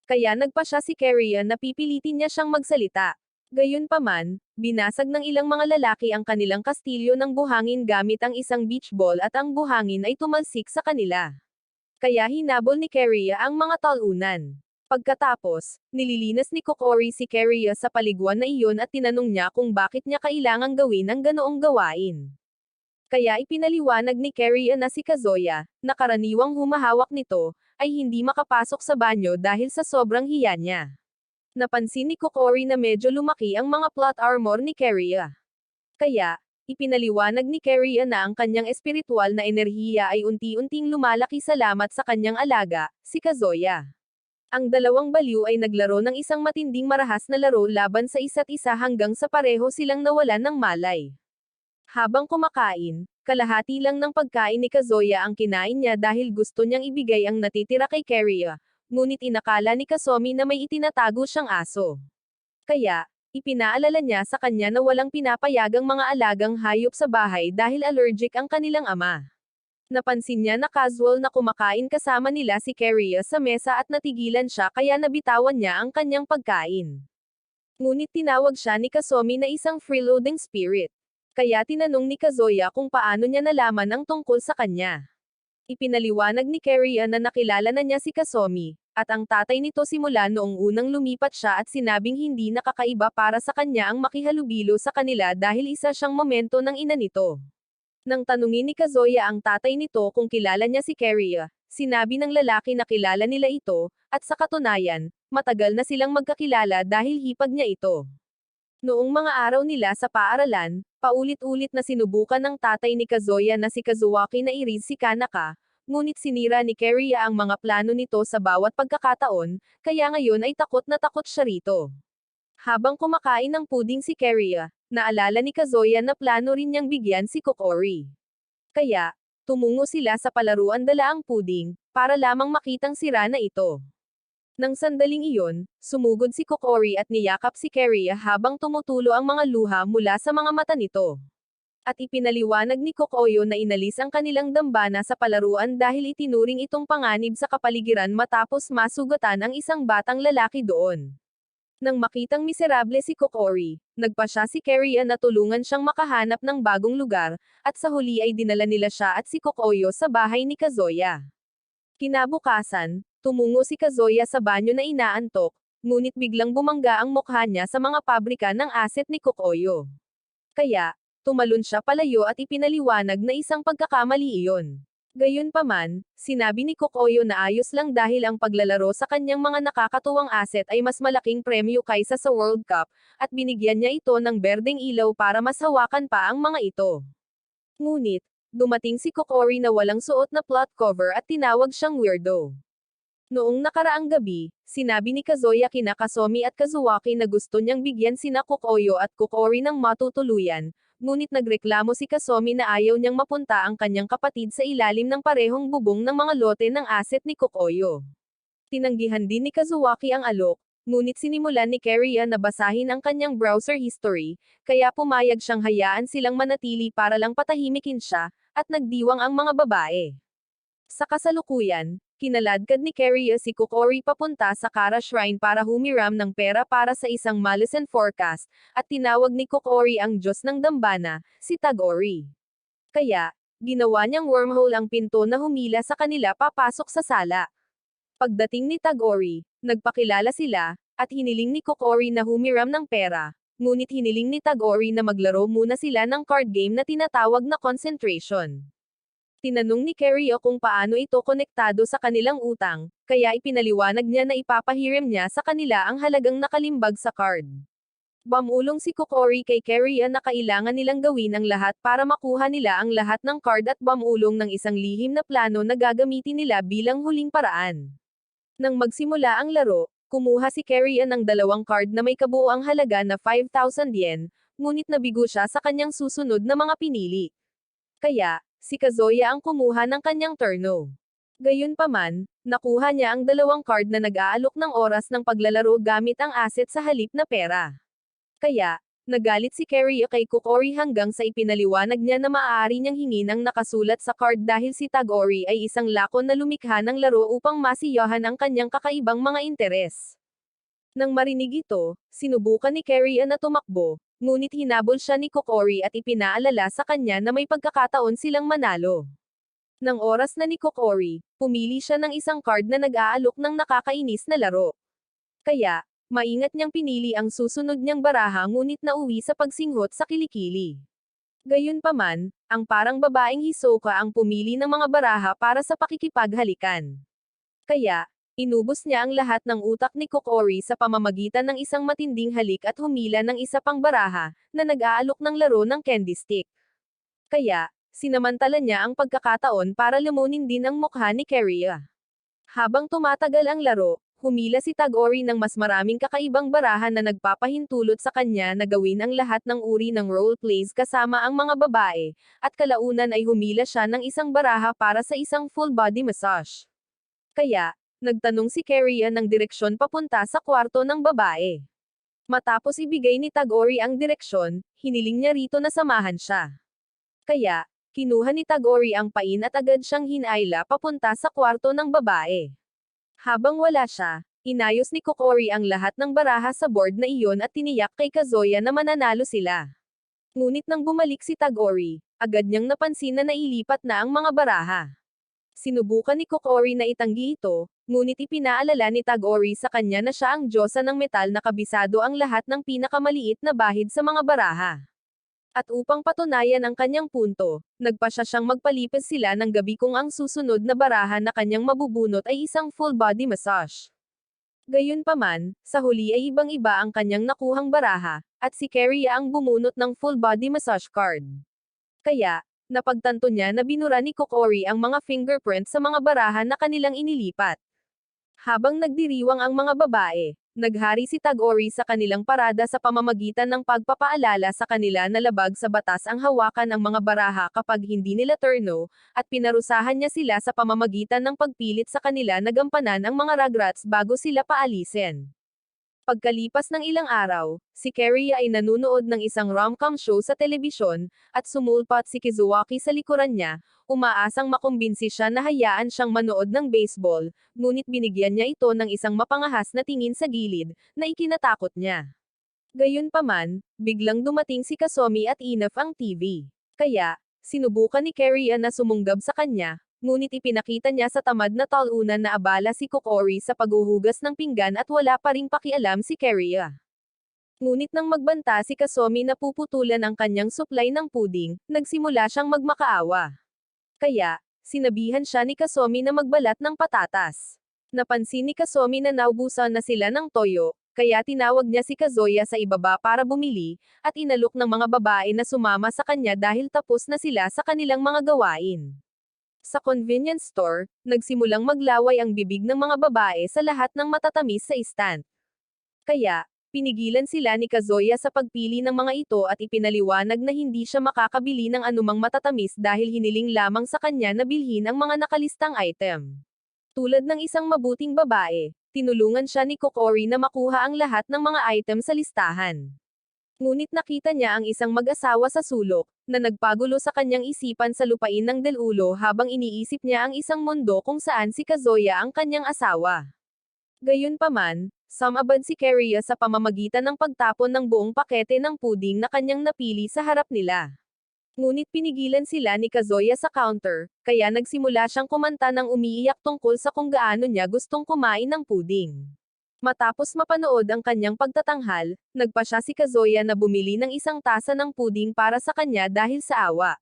Kaya nagpa siya si Keria na pipilitin niya siyang magsalita. Gayunpaman, binasag ng ilang mga lalaki ang kanilang kastilyo ng buhangin gamit ang isang beach ball at ang buhangin ay tumalsik sa kanila. Kaya hinabol ni Keria ang mga talunan. Pagkatapos, nililinas ni Kokori si Keria sa paliguan na iyon at tinanong niya kung bakit niya kailangang gawin ang ganoong gawain. Kaya ipinaliwanag ni Keria na si Kazuya, na karaniwang humahawak nito, ay hindi makapasok sa banyo dahil sa sobrang hiya niya. Napansin ni Kokori na medyo lumaki ang mga plot armor ni Keria. Kaya, ipinaliwanag ni Keria na ang kanyang espiritual na enerhiya ay unti-unting lumalaki salamat sa kanyang alaga, si Kazuya. Ang dalawang baliw ay naglaro ng isang matinding marahas na laro laban sa isa't isa hanggang sa pareho silang nawalan ng malay. Habang kumakain, kalahati lang ng pagkain ni Kazuya ang kinain niya dahil gusto niyang ibigay ang natitira kay Keria. Ngunit inakala ni Kasumi na may itinatago siyang aso. Kaya, ipinaalala niya sa kanya na walang pinapayagang mga alagang hayop sa bahay dahil allergic ang kanilang ama. Napansin niya na casual na kumakain kasama nila si Keria sa mesa at natigilan siya kaya nabitawan niya ang kanyang pagkain. Ngunit tinawag siya ni Kasumi na isang freeloading spirit. Kaya tinanong ni Kazuya kung paano niya nalaman ang tungkol sa kanya. Ipinaliwanag ni Keria na nakilala na niya si Kasumi, at ang tatay nito simula noong unang lumipat siya at sinabing hindi nakakaiba para sa kanya ang makihalubilo sa kanila dahil isa siyang momento ng ina nito. Nang tanungin ni Kazuya ang tatay nito kung kilala niya si Keria, sinabi ng lalaki na kilala nila ito, at sa katunayan, matagal na silang magkakilala dahil hipag niya ito. Noong mga araw nila sa paaralan, paulit-ulit na sinubukan ng tatay ni Kazuya na si Kazuaki na i-raise si Kanaka, ngunit sinira ni Keria ang mga plano nito sa bawat pagkakataon, kaya ngayon ay takot na takot siya rito. Habang kumakain ng puding si Keria, naalala ni Kazuya na plano rin niyang bigyan si Kokori. Kaya, tumungo sila sa palaruan dala ang puding, para lamang makitang sira na ito. Nang sandaling iyon, sumugod si Kokori at niyakap si Keria habang tumutulo ang mga luha mula sa mga mata nito. At ipinaliwanag ni Kokoyo na inalis ang kanilang dambana sa palaruan dahil itinuring itong panganib sa kapaligiran matapos masugatan ang isang batang lalaki doon. Nang makitang miserable si Kokori, nagpa siya si Keria na tulungan siyang makahanap ng bagong lugar, at sa huli ay dinala nila siya at si Kokoyo sa bahay ni Kazuya. Kinabukasan, tumungo si Kazuya sa banyo na inaantok, ngunit biglang bumangga ang mukha niya sa mga pabrika ng aset ni Kokoyo. Kaya, tumalon siya palayo at ipinaliwanag na isang pagkakamali iyon. Gayunpaman, sinabi ni Kokoyo na ayos lang dahil ang paglalaro sa kanyang mga nakakatuwang asset ay mas malaking premyo kaysa sa World Cup, at binigyan niya ito ng berdeng ilaw para mas hawakan pa ang mga ito. Ngunit, dumating si Kokori na walang suot na plot cover at tinawag siyang weirdo. Noong nakaraang gabi, sinabi ni Kazuya kina Kasumi at Kazuaki na gusto niyang bigyan sina Kokoyo at Kokori ng matutuluyan, ngunit nagreklamo si Kasumi na ayaw niyang mapunta ang kanyang kapatid sa ilalim ng parehong bubong ng mga lote ng asset ni Kokoyo. Tinanggihan din ni Kazuaki ang alok, ngunit sinimulan ni Keria na basahin ang kanyang browser history, kaya pumayag siyang hayaan silang manatili para lang patahimikin siya, at nagdiwang ang mga babae. Sa kasalukuyan, kinaladkad ni Keria si Kokori papunta sa Kara Shrine para humiram ng pera para sa isang Malison forecast, at tinawag ni Kokori ang Diyos ng Dambana, si Tagori. Kaya, ginawa niyang wormhole ang pinto na humila sa kanila papasok sa sala. Pagdating ni Tagori, nagpakilala sila, at hiniling ni Kokori na humiram ng pera, ngunit hiniling ni Tagori na maglaro muna sila ng card game na tinatawag na concentration. Tinanong ni Keria kung paano ito konektado sa kanilang utang, kaya ipinaliwanag niya na ipapahiram niya sa kanila ang halagang nakalimbag sa card. Bumulong si Kokori kay Keria na kailangan nilang gawin ang lahat para makuha nila ang lahat ng card at bumulong ng isang lihim na plano na gagamitin nila bilang huling paraan. Nang magsimula ang laro, kumuha si Keria ng dalawang card na may kabuuang halaga na 5,000 yen, ngunit nabigo siya sa kanyang susunod na mga pinili. Kaya, si Kazuya ang kumuha ng kanyang turno. Gayunpaman, nakuha niya ang dalawang card na nag-aalok ng oras ng paglalaro gamit ang asset sa halip na pera. Kaya, nagalit si Keria kay Kokori hanggang sa ipinaliwanag niya na maaari niyang hingin ang nakasulat sa card dahil si Tagori ay isang lakon na lumikha ng laro upang masiyahan ang kanyang kakaibang mga interes. Nang marinig ito, sinubukan ni Keria na tumakbo, ngunit hinabol siya ni Kokori at ipinaalala sa kanya na may pagkakataon silang manalo. Nang oras na ni Kokori, pumili siya ng isang card na nag-aalok ng nakakainis na laro. Kaya, maingat niyang pinili ang susunod niyang baraha ngunit nauwi sa pagsinghot sa kilikili. Gayunpaman, ang parang babaeng Hisoka ang pumili ng mga baraha para sa pakikipaghalikan. Kaya, inubos niya ang lahat ng utak ni Kokori sa pamamagitan ng isang matinding halik at humila ng isa pang baraha, na nag-aalok ng laro ng candy stick. Kaya, sinamantala niya ang pagkakataon para lumunin din ang mukha ni Keria. Habang tumatagal ang laro, humila si Tagori ng mas maraming kakaibang baraha na nagpapahintulot sa kanya na gawin ang lahat ng uri ng roleplays kasama ang mga babae, at kalaunan ay humila siya ng isang baraha para sa isang full body massage. Kaya, nagtanong si Keria ng direksyon papunta sa kwarto ng babae. Matapos ibigay ni Tagori ang direksyon, hiniling niya rito na samahan siya. Kaya, kinuha ni Tagori ang pain at agad siyang hinayla papunta sa kwarto ng babae. Habang wala siya, inayos ni Kokori ang lahat ng baraha sa board na iyon at tiniyak kay Kazuya na mananalo sila. Ngunit nang bumalik si Tagori, agad niyang napansin na nailipat na ang mga baraha. Sinubukan ni Kokori na itanggi ito, ngunit ipinaalala ni Tagori sa kanya na siya ang diyosa ng metal na kabisado ang lahat ng pinakamaliit na bahid sa mga baraha. At upang patunayan ang kanyang punto, nagpasya siyang magpalipas sila ng gabi kung ang susunod na baraha na kanyang mabubunot ay isang full body massage. Gayunpaman, sa huli ay ibang-iba ang kanyang nakuhang baraha, at si Keria ang bumunot ng full body massage card. Kaya, napagtanto niya na binura ni Kokori ang mga fingerprint sa mga baraha na kanilang inilipat. Habang nagdiriwang ang mga babae, naghari si Tagori sa kanilang parada sa pamamagitan ng pagpapaalala sa kanila na labag sa batas ang hawakan ang mga baraha kapag hindi nila turno, at pinarusahan niya sila sa pamamagitan ng pagpilit sa kanila na gampanan ang mga Rugrats bago sila paalisin. Pagkalipas ng ilang araw, si Carrie ay nanunood ng isang rom-com show sa telebisyon, at sumulpat si Kizuaki sa likuran niya, umaasang makumbinsi siya na hayaan siyang manood ng baseball, ngunit binigyan niya ito ng isang mapangahas na tingin sa gilid, na ikinatakot niya. Gayunpaman, biglang dumating si Kasumi at inaf ang TV. Kaya, sinubukan ni Carrie na sumunggab sa kanya, ngunit ipinakita niya sa tamad na talunan na abala si Kokori sa paghuhugas ng pinggan at wala pa ring pakialam si Keria. Ngunit nang magbanta si Kasumi na puputulan ang kanyang supply ng puding, nagsimula siyang magmakaawa. Kaya, sinabihan siya ni Kasumi na magbalat ng patatas. Napansin ni Kasumi na naubusan na sila ng toyo, kaya tinawag niya si Kazuya sa ibaba para bumili, at inalok ng mga babae na sumama sa kanya dahil tapos na sila sa kanilang mga gawain. Sa convenience store, nagsimulang maglaway ang bibig ng mga babae sa lahat ng matatamis sa stand. Kaya, pinigilan sila ni Kazuya sa pagpili ng mga ito at ipinaliwanag na hindi siya makakabili ng anumang matatamis dahil hiniling lamang sa kanya na bilhin ang mga nakalistang item. Tulad ng isang mabuting babae, tinulungan siya ni Kokori na makuha ang lahat ng mga item sa listahan. Ngunit nakita niya ang isang mag-asawa sa sulok, na nagpagulo sa kanyang isipan sa lupain ng Delulo habang iniisip niya ang isang mundo kung saan si Kazuya ang kanyang asawa. Gayunpaman, sumabad si Keria sa pamamagitan ng pagtapon ng buong pakete ng puding na kanyang napili sa harap nila. Ngunit pinigilan sila ni Kazuya sa counter, kaya nagsimula siyang kumanta ng umiiyak tungkol sa kung gaano niya gustong kumain ng puding. Matapos mapanood ang kanyang pagtatanghal, nagpasya si Kazuya na bumili ng isang tasa ng puding para sa kanya dahil sa awa.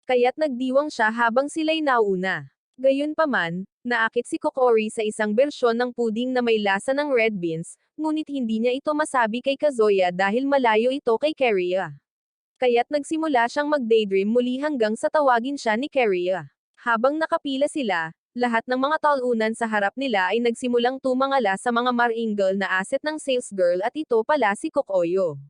Kaya't nagdiwang siya habang sila'y nauna. Gayunpaman, naakit si Kokori sa isang bersyon ng puding na may lasa ng red beans, ngunit hindi niya ito masabi kay Kazuya dahil malayo ito kay Keria. Kaya't nagsimula siyang mag-daydream muli hanggang sa tawagin siya ni Keria. Habang nakapila sila, lahat ng mga talunan sa harap nila ay nagsimulang tumangala sa mga maringal na asset ng sales girl at ito pala si Kokoyo.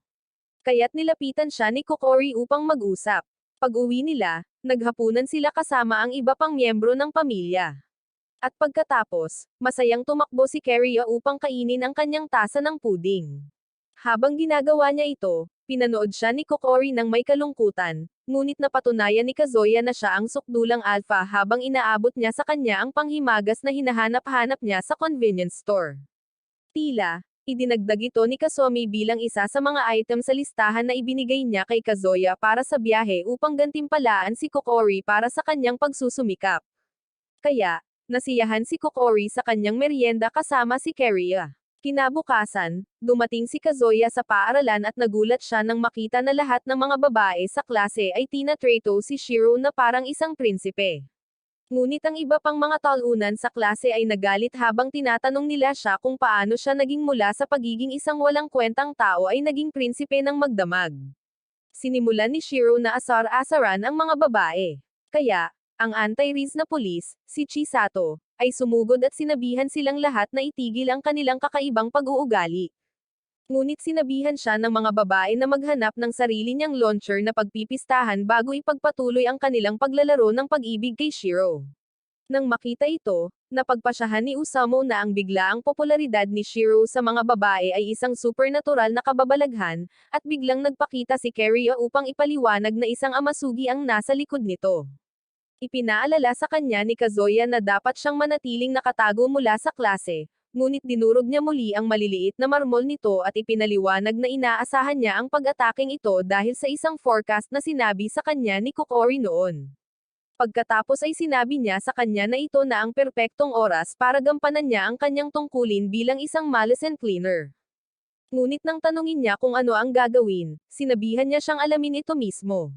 Kaya't nilapitan siya ni Kokori upang mag-usap. Pag-uwi nila, naghapunan sila kasama ang iba pang miyembro ng pamilya. At pagkatapos, masayang tumakbo si Keria upang kainin ang kanyang tasa ng puding. Habang ginagawa niya ito, pinanood siya ni Kokori ng may kalungkutan, ngunit napatunayan ni Kazuya na siya ang sukdulang alpha habang inaabot niya sa kanya ang panghimagas na hinahanap-hanap niya sa convenience store. Tila, idinagdag ito ni Kasumi bilang isa sa mga item sa listahan na ibinigay niya kay Kazuya para sa biyahe upang gantimpalaan si Kokori para sa kanyang pagsusumikap. Kaya, nasiyahan si Kokori sa kanyang merienda kasama si Keria. Kinabukasan, dumating si Kazuya sa paaralan at nagulat siya nang makita na lahat ng mga babae sa klase ay tinatrato si Shiro na parang isang prinsipe. Ngunit ang iba pang mga talunan sa klase ay nagalit habang tinatanong nila siya kung paano siya naging mula sa pagiging isang walang kwentang tao ay naging prinsipe ng magdamag. Sinimulan ni Shiro na asar-asaran ang mga babae. Kaya, ang anti-Riz na pulis, si Chisato, ay sumugod at sinabihan silang lahat na itigil ang kanilang kakaibang pag-uugali. Ngunit sinabihan siya ng mga babae na maghanap ng sarili niyang launcher na pagpipistahan bago ipagpatuloy ang kanilang paglalaro ng pag-ibig kay Shiro. Nang makita ito, napagpasyahan ni Usamo na ang biglaang popularidad ni Shiro sa mga babae ay isang supernatural na kababalaghan, at biglang nagpakita si Keria upang ipaliwanag na isang amasugi ang nasa likod nito. Ipinaalala sa kanya ni Kazuya na dapat siyang manatiling nakatago mula sa klase, ngunit dinurog niya muli ang maliliit na marmol nito at ipinaliwanag na inaasahan niya ang pag-ataking ito dahil sa isang forecast na sinabi sa kanya ni Kokori noon. Pagkatapos ay sinabi niya sa kanya na ito na ang perpektong oras para gampanan niya ang kanyang tungkulin bilang isang Maleficent cleaner. Ngunit nang tanungin niya kung ano ang gagawin, sinabihan niya siyang alamin ito mismo.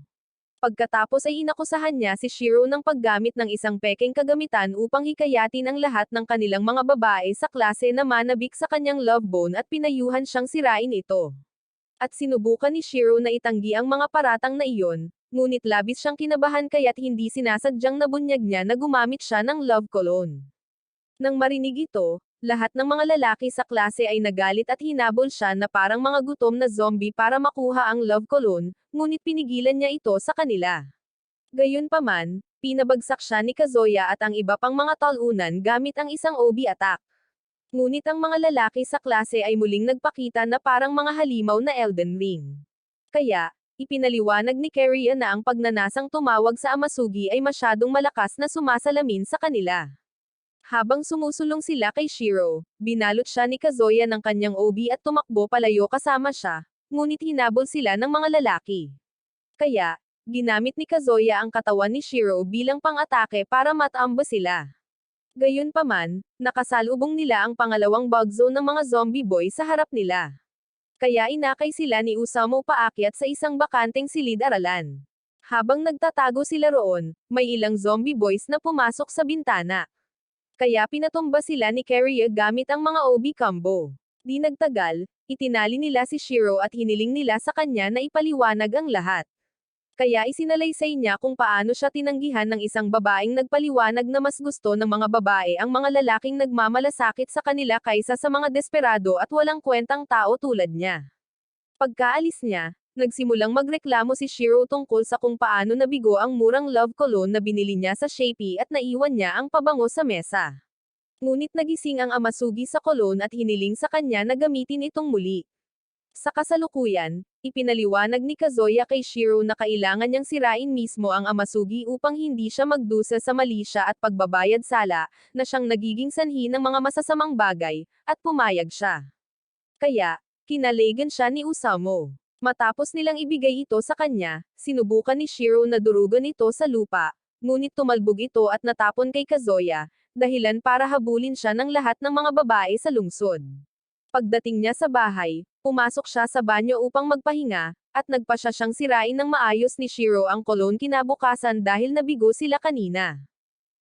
Pagkatapos ay inakusahan niya si Shiro ng paggamit ng isang pekeng kagamitan upang hikayatin ang lahat ng kanilang mga babae sa klase na manabik sa kanyang love bone at pinayuhan siyang sirain ito. At sinubukan ni Shiro na itanggi ang mga paratang na iyon, ngunit labis siyang kinabahan kaya't hindi sinasadyang nabunyag niya na gumamit siya ng love cologne. Nang marinig ito, lahat ng mga lalaki sa klase ay nagalit at hinabol siya na parang mga gutom na zombie para makuha ang love cologne, ngunit pinigilan niya ito sa kanila. Gayunpaman, pinabagsak siya ni Kazuya at ang iba pang mga talunan gamit ang isang OB attack. Ngunit ang mga lalaki sa klase ay muling nagpakita na parang mga halimaw na Elden Ring. Kaya, ipinaliwanag ni Keria na ang pagnanasang tumawag sa Amasugi ay masyadong malakas na sumasalamin sa kanila. Habang sumusulong sila kay Shiro, binalot siya ni Kazuya ng kanyang OB at tumakbo palayo kasama siya, ngunit hinabol sila ng mga lalaki. Kaya, ginamit ni Kazuya ang katawan ni Shiro bilang pang-atake para matamba sila. Gayunpaman, nakasalubong nila ang pangalawang bug zone ng mga zombie boy sa harap nila. Kaya inakay sila ni Usamo paakyat sa isang bakanteng silid-aralan. Habang nagtatago sila roon, may ilang zombie boys na pumasok sa bintana. Kaya pinatumba sila ni Keria gamit ang mga OB combo. Di nagtagal, itinali nila si Shiro at hiniling nila sa kanya na ipaliwanag ang lahat. Kaya isinalaysay niya kung paano siya tinanggihan ng isang babaeng nagpaliwanag na mas gusto ng mga babae ang mga lalaking nagmamalasakit sa kanila kaysa sa mga desperado at walang kwentang tao tulad niya. Pagkaalis niya, nagsimulang magreklamo si Shiro tungkol sa kung paano nabigo ang murang love cologne na binili niya sa Shapey at naiwan niya ang pabango sa mesa. Ngunit nagising ang Amasugi sa cologne at hiniling sa kanya na gamitin itong muli. Sa kasalukuyan, ipinaliwanag ni Kazuya kay Shiro na kailangan niyang sirain mismo ang Amasugi upang hindi siya magdusa sa malisya at pagbabayad sala, na siyang nagiging sanhi ng mga masasamang bagay, at pumayag siya. Kaya, kinaligan siya ni Usamo. Matapos nilang ibigay ito sa kanya, sinubukan ni Shiro na durugan ito sa lupa, ngunit tumalbog ito at natapon kay Kazuya, dahilan para habulin siya ng lahat ng mga babae sa lungsod. Pagdating niya sa bahay, pumasok siya sa banyo upang magpahinga, at nagpa siya siyang sirain ng maayos ni Shiro ang cologne kinabukasan dahil nabigo sila kanina.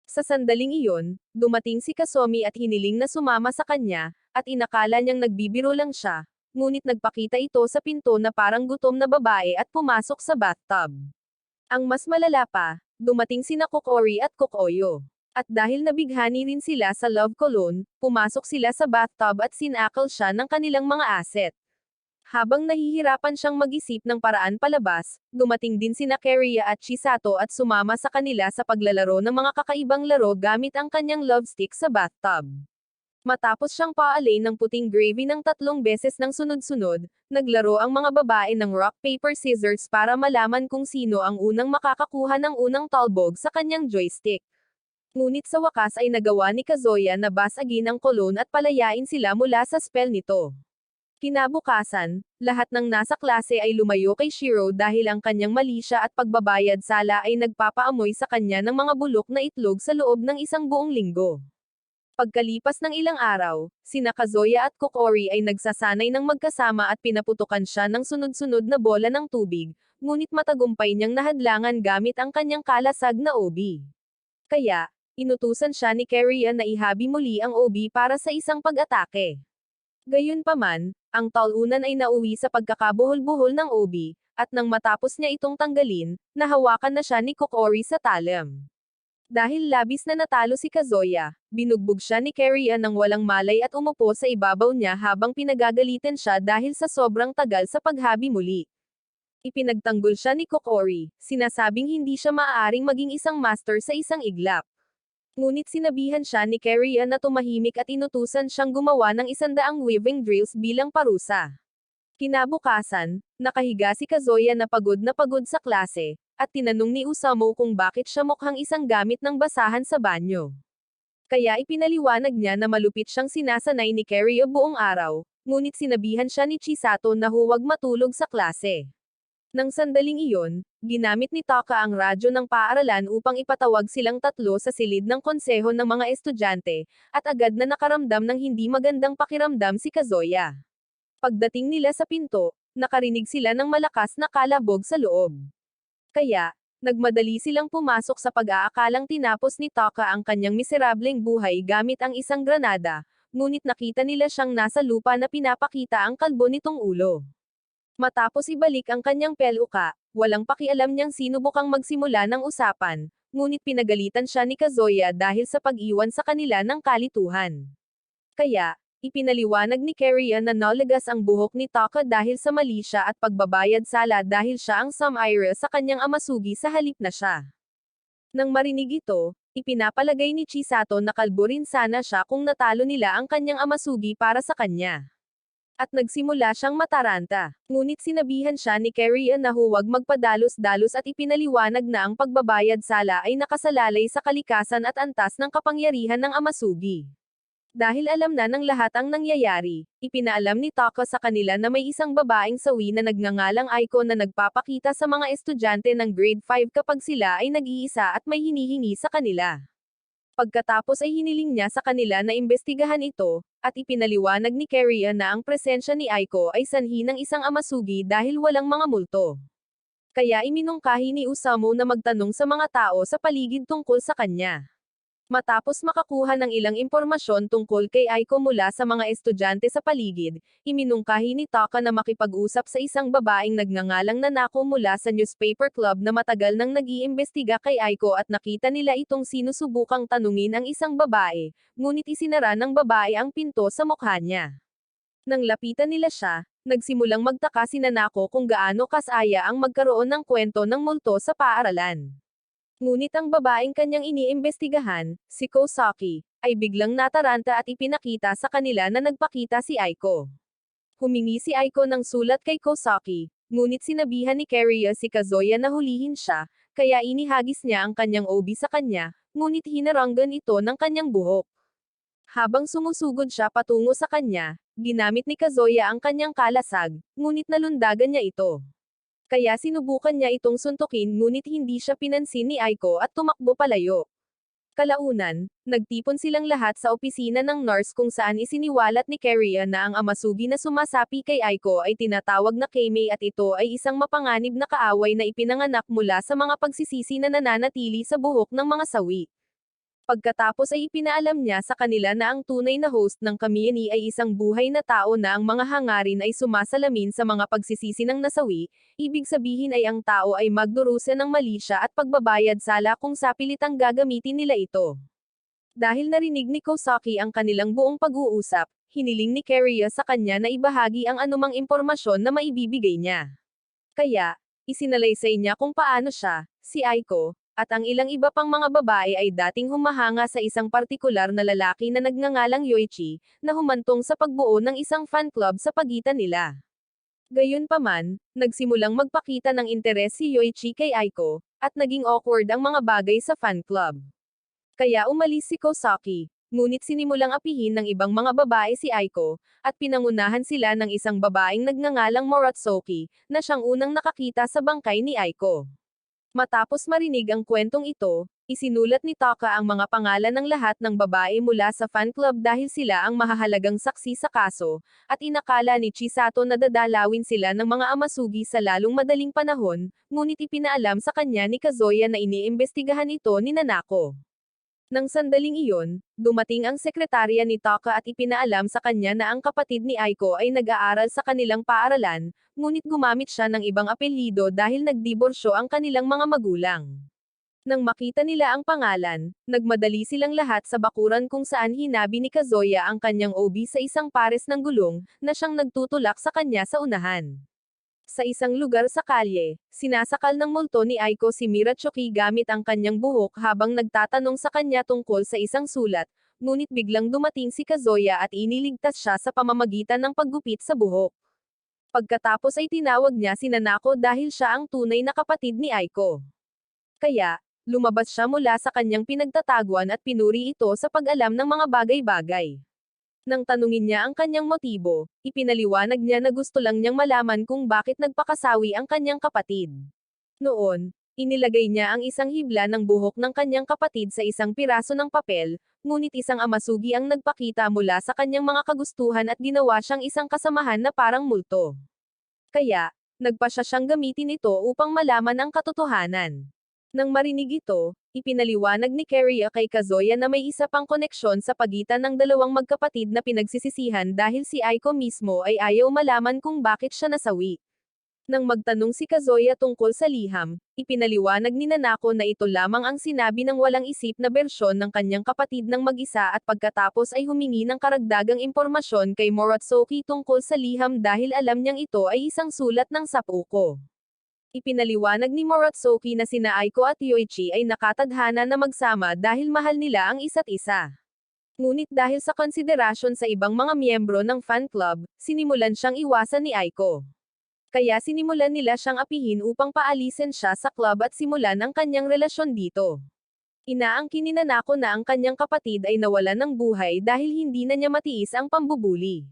Sa sandaling iyon, dumating si Kasumi at hiniling na sumama sa kanya, at inakala niyang nagbibiro lang siya, ngunit nagpakita ito sa pinto na parang gutom na babae at pumasok sa bathtub. Ang mas malala pa, dumating sina Kokori at Kokoyo. At dahil nabighani rin sila sa love cologne, pumasok sila sa bathtub at sinakal siya ng kanilang mga asset. Habang nahihirapan siyang mag-isip ng paraan palabas, dumating din sina Keria at Chisato at sumama sa kanila sa paglalaro ng mga kakaibang laro gamit ang kanyang love stick sa bathtub. Matapos siyang paalay ng puting gravy ng 3 beses ng sunod-sunod, naglaro ang mga babae ng rock paper scissors para malaman kung sino ang unang makakakuha ng unang talbog sa kanyang joystick. Ngunit sa wakas ay nagawa ni Kazuya na basagin ang cologne at palayain sila mula sa spell nito. Kinabukasan, lahat ng nasa klase ay lumayo kay Shiro dahil ang kanyang malisya at pagbabayad sala ay nagpapaamoy sa kanya ng mga bulok na itlog sa loob ng isang buong linggo. Pagkalipas ng ilang araw, sina Kazuya at Kokori ay nagsasanay ng magkasama at pinaputukan siya ng sunod-sunod na bola ng tubig, ngunit matagumpay niyang nahadlangan gamit ang kanyang kalasag na OB. Kaya, inutusan siya ni Keria na ihabi muli ang OB para sa isang pag-atake. Gayunpaman, ang talunan ay nauwi sa pagkakabuhol-buhol ng OB, at nang matapos niya itong tanggalin, nahawakan na siya ni Kokori sa talim. Dahil labis na natalo si Kazuya, binugbog siya ni Keria ng walang malay at umupo sa ibabaw niya habang pinagagalitan siya dahil sa sobrang tagal sa paghabi muli. Ipinagtanggol siya ni Kokori, sinasabing hindi siya maaaring maging isang master sa isang iglap. Ngunit sinabihan siya ni Keria na tumahimik at inutusan siyang gumawa ng 100 weaving drills bilang parusa. Kinabukasan, nakahiga si Kazuya na pagod sa klase, at tinanong ni Usamo kung bakit siya mukhang isang gamit ng basahan sa banyo. Kaya ipinaliwanag niya na malupit siyang sinasanay ni Keria buong araw, ngunit sinabihan siya ni Chisato na huwag matulog sa klase. Nang sandaling iyon, ginamit ni Taka ang radyo ng paaralan upang ipatawag silang tatlo sa silid ng konseho ng mga estudyante, at agad na nakaramdam ng hindi magandang pakiramdam si Kazuya. Pagdating nila sa pinto, nakarinig sila ng malakas na kalabog sa loob. Kaya, nagmadali silang pumasok sa pag-aakalang tinapos ni Taka ang kanyang miserableng buhay gamit ang isang granada, ngunit nakita nila siyang nasa lupa na pinapakita ang kalbo nitong ulo. Matapos ibalik ang kanyang peluka, walang pakialam niyang sinubukang magsimula ng usapan, ngunit pinagalitan siya ni Kazuya dahil sa pag-iwan sa kanila ng kalituhan. Kaya, ipinaliwanag ni Keria na nalagas ang buhok ni Taka dahil sa mali siya at pagbabayad sala dahil siya ang Samaira sa kanyang amasugi sa halip na siya. Nang marinig ito, ipinapalagay ni Chisato na kalbo rin sana siya kung natalo nila ang kanyang amasugi para sa kanya. At nagsimula siyang mataranta. Ngunit sinabihan siya ni Keria na huwag magpadalos-dalos at ipinaliwanag na ang pagbabayad sala ay nakasalalay sa kalikasan at antas ng kapangyarihan ng amasugi. Dahil alam na ng lahat ang nangyayari, ipinaalam ni Taka sa kanila na may isang babaeng sawi na nagngangalang Aiko na nagpapakita sa mga estudyante ng grade 5 kapag sila ay nag-iisa at may hinihingi sa kanila. Pagkatapos ay hiniling niya sa kanila na imbestigahan ito, at ipinaliwanag ni Keria na ang presensya ni Aiko ay sanhi ng isang amasugi dahil walang mga multo. Kaya iminungkahi ni Osamu na magtanong sa mga tao sa paligid tungkol sa kanya. Matapos makakuha ng ilang impormasyon tungkol kay Aiko mula sa mga estudyante sa paligid, iminungkahi ni Taka na makipag-usap sa isang babaeng nagngangalang Nanako mula sa newspaper club na matagal nang nag-iimbestiga kay Aiko at nakita nila itong sinusubukang tanungin ang isang babae, ngunit isinara ng babae ang pinto sa mukha niya. Nang lapitan nila siya, nagsimulang magtaka si Nanako kung gaano kasaya ang magkaroon ng kwento ng multo sa paaralan. Ngunit ang babaeng kanyang iniimbestigahan, si Kosaki, ay biglang nataranta at ipinakita sa kanila na nagpakita si Aiko. Humingi si Aiko ng sulat kay Kosaki, ngunit sinabihan ni Keria si Kazuya na hulihin siya, kaya inihagis niya ang kanyang obi sa kanya, ngunit hinaranggan ito ng kanyang buhok. Habang sumusugod siya patungo sa kanya, ginamit ni Kazuya ang kanyang kalasag, ngunit nalundagan niya ito. Kaya sinubukan niya itong suntukin ngunit hindi siya pinansin ni Aiko at tumakbo palayo. Kalaunan, nagtipon silang lahat sa opisina ng nurse kung saan isiniwalat ni Keria na ang amasugi na sumasapi kay Aiko ay tinatawag na Keimei at ito ay isang mapanganib na kaaway na ipinanganak mula sa mga pagsisisi na nananatili sa buhok ng mga sawi. Pagkatapos ay ipinaalam niya sa kanila na ang tunay na host ng Kamiani ay isang buhay na tao na ang mga hangarin ay sumasalamin sa mga pagsisisi ng nasawi, ibig sabihin ay ang tao ay magdurusa ng mali siya at pagbabayad sala kung sapilitang gagamitin nila ito. Dahil narinig ni Kosaki ang kanilang buong pag-uusap, hiniling ni Keria sa kanya na ibahagi ang anumang impormasyon na maibibigay niya. Kaya, isinalaysay niya kung paano siya, si Aiko, at ang ilang iba pang mga babae ay dating humahanga sa isang partikular na lalaki na nagngangalang Yoichi, na humantong sa pagbuo ng isang fan club sa pagitan nila. Gayunpaman, nagsimulang magpakita ng interes si Yoichi kay Aiko, at naging awkward ang mga bagay sa fan club. Kaya umalis si Kosaki, ngunit sinimulang apihin ng ibang mga babae si Aiko, at pinangunahan sila ng isang babaeng nagngangalang Moratsuki, na siyang unang nakakita sa bangkay ni Aiko. Matapos marinig ang kwentong ito, isinulat ni Taka ang mga pangalan ng lahat ng babae mula sa fan club dahil sila ang mahahalagang saksi sa kaso, at inakala ni Chisato na dadalawin sila ng mga amasugi sa lalong madaling panahon, ngunit ipinaalam sa kanya ni Kazuya na iniimbestigahan ito ni Nanako. Nang sandaling iyon, dumating ang sekretarya ni Taka at ipinaalam sa kanya na ang kapatid ni Aiko ay nag-aaral sa kanilang paaralan, ngunit gumamit siya ng ibang apelyido dahil nagdiborsyo ang kanilang mga magulang. Nang makita nila ang pangalan, nagmadali silang lahat sa bakuran kung saan hinabi ni Kazuya ang kanyang obi sa isang pares ng gulong, na siyang nagtutulak sa kanya sa unahan. Sa isang lugar sa kalye, sinasakal ng multo ni Aiko si Miratsuki gamit ang kanyang buhok habang nagtatanong sa kanya tungkol sa isang sulat, ngunit biglang dumating si Kazuya at iniligtas siya sa pamamagitan ng paggupit sa buhok. Pagkatapos ay tinawag niya si Nanako dahil siya ang tunay na kapatid ni Aiko. Kaya, lumabas siya mula sa kanyang pinagtataguan at pinuri ito sa pag-alam ng mga bagay-bagay. Nang tanungin niya ang kanyang motibo, ipinaliwanag niya na gusto lang niyang malaman kung bakit nagpakasawi ang kanyang kapatid. Noon, Inilagay niya ang isang hibla ng buhok ng kanyang kapatid sa isang piraso ng papel, ngunit isang amasugi ang nagpakita mula sa kanyang mga kagustuhan at ginawa siyang isang kasamahan na parang multo. Kaya, nagpa siya siyang gamitin ito upang malaman ang katotohanan. Nang marinig ito, ipinaliwanag ni Keria kay Kazuya na may isa pang koneksyon sa pagitan ng dalawang magkapatid na pinagsisisihan dahil si Aiko mismo ay ayaw malaman kung bakit siya nasawi. Nang magtanong si Kazuya tungkol sa liham, ipinaliwanag ni Nanako na ito lamang ang sinabi ng walang isip na bersyon ng kanyang kapatid ng mag-isa at pagkatapos ay humingi ng karagdagang impormasyon kay Moratsuki tungkol sa liham dahil alam niyang ito ay isang sulat ng Seppuku. Ipinaliwanag ni Moratsuki na sina Aiko at Yoichi ay nakatadhana na magsama dahil mahal nila ang isa't isa. Ngunit dahil sa konsiderasyon sa ibang mga miyembro ng fan club, sinimulan siyang iwasan ni Aiko. Kaya sinimulan nila siyang apihin upang paalisin siya sa club at simulan ang kanyang relasyon dito. Inaangkin ni Nanako na ang kanyang kapatid ay nawalan ng buhay dahil hindi na niya matiis ang pambubuli.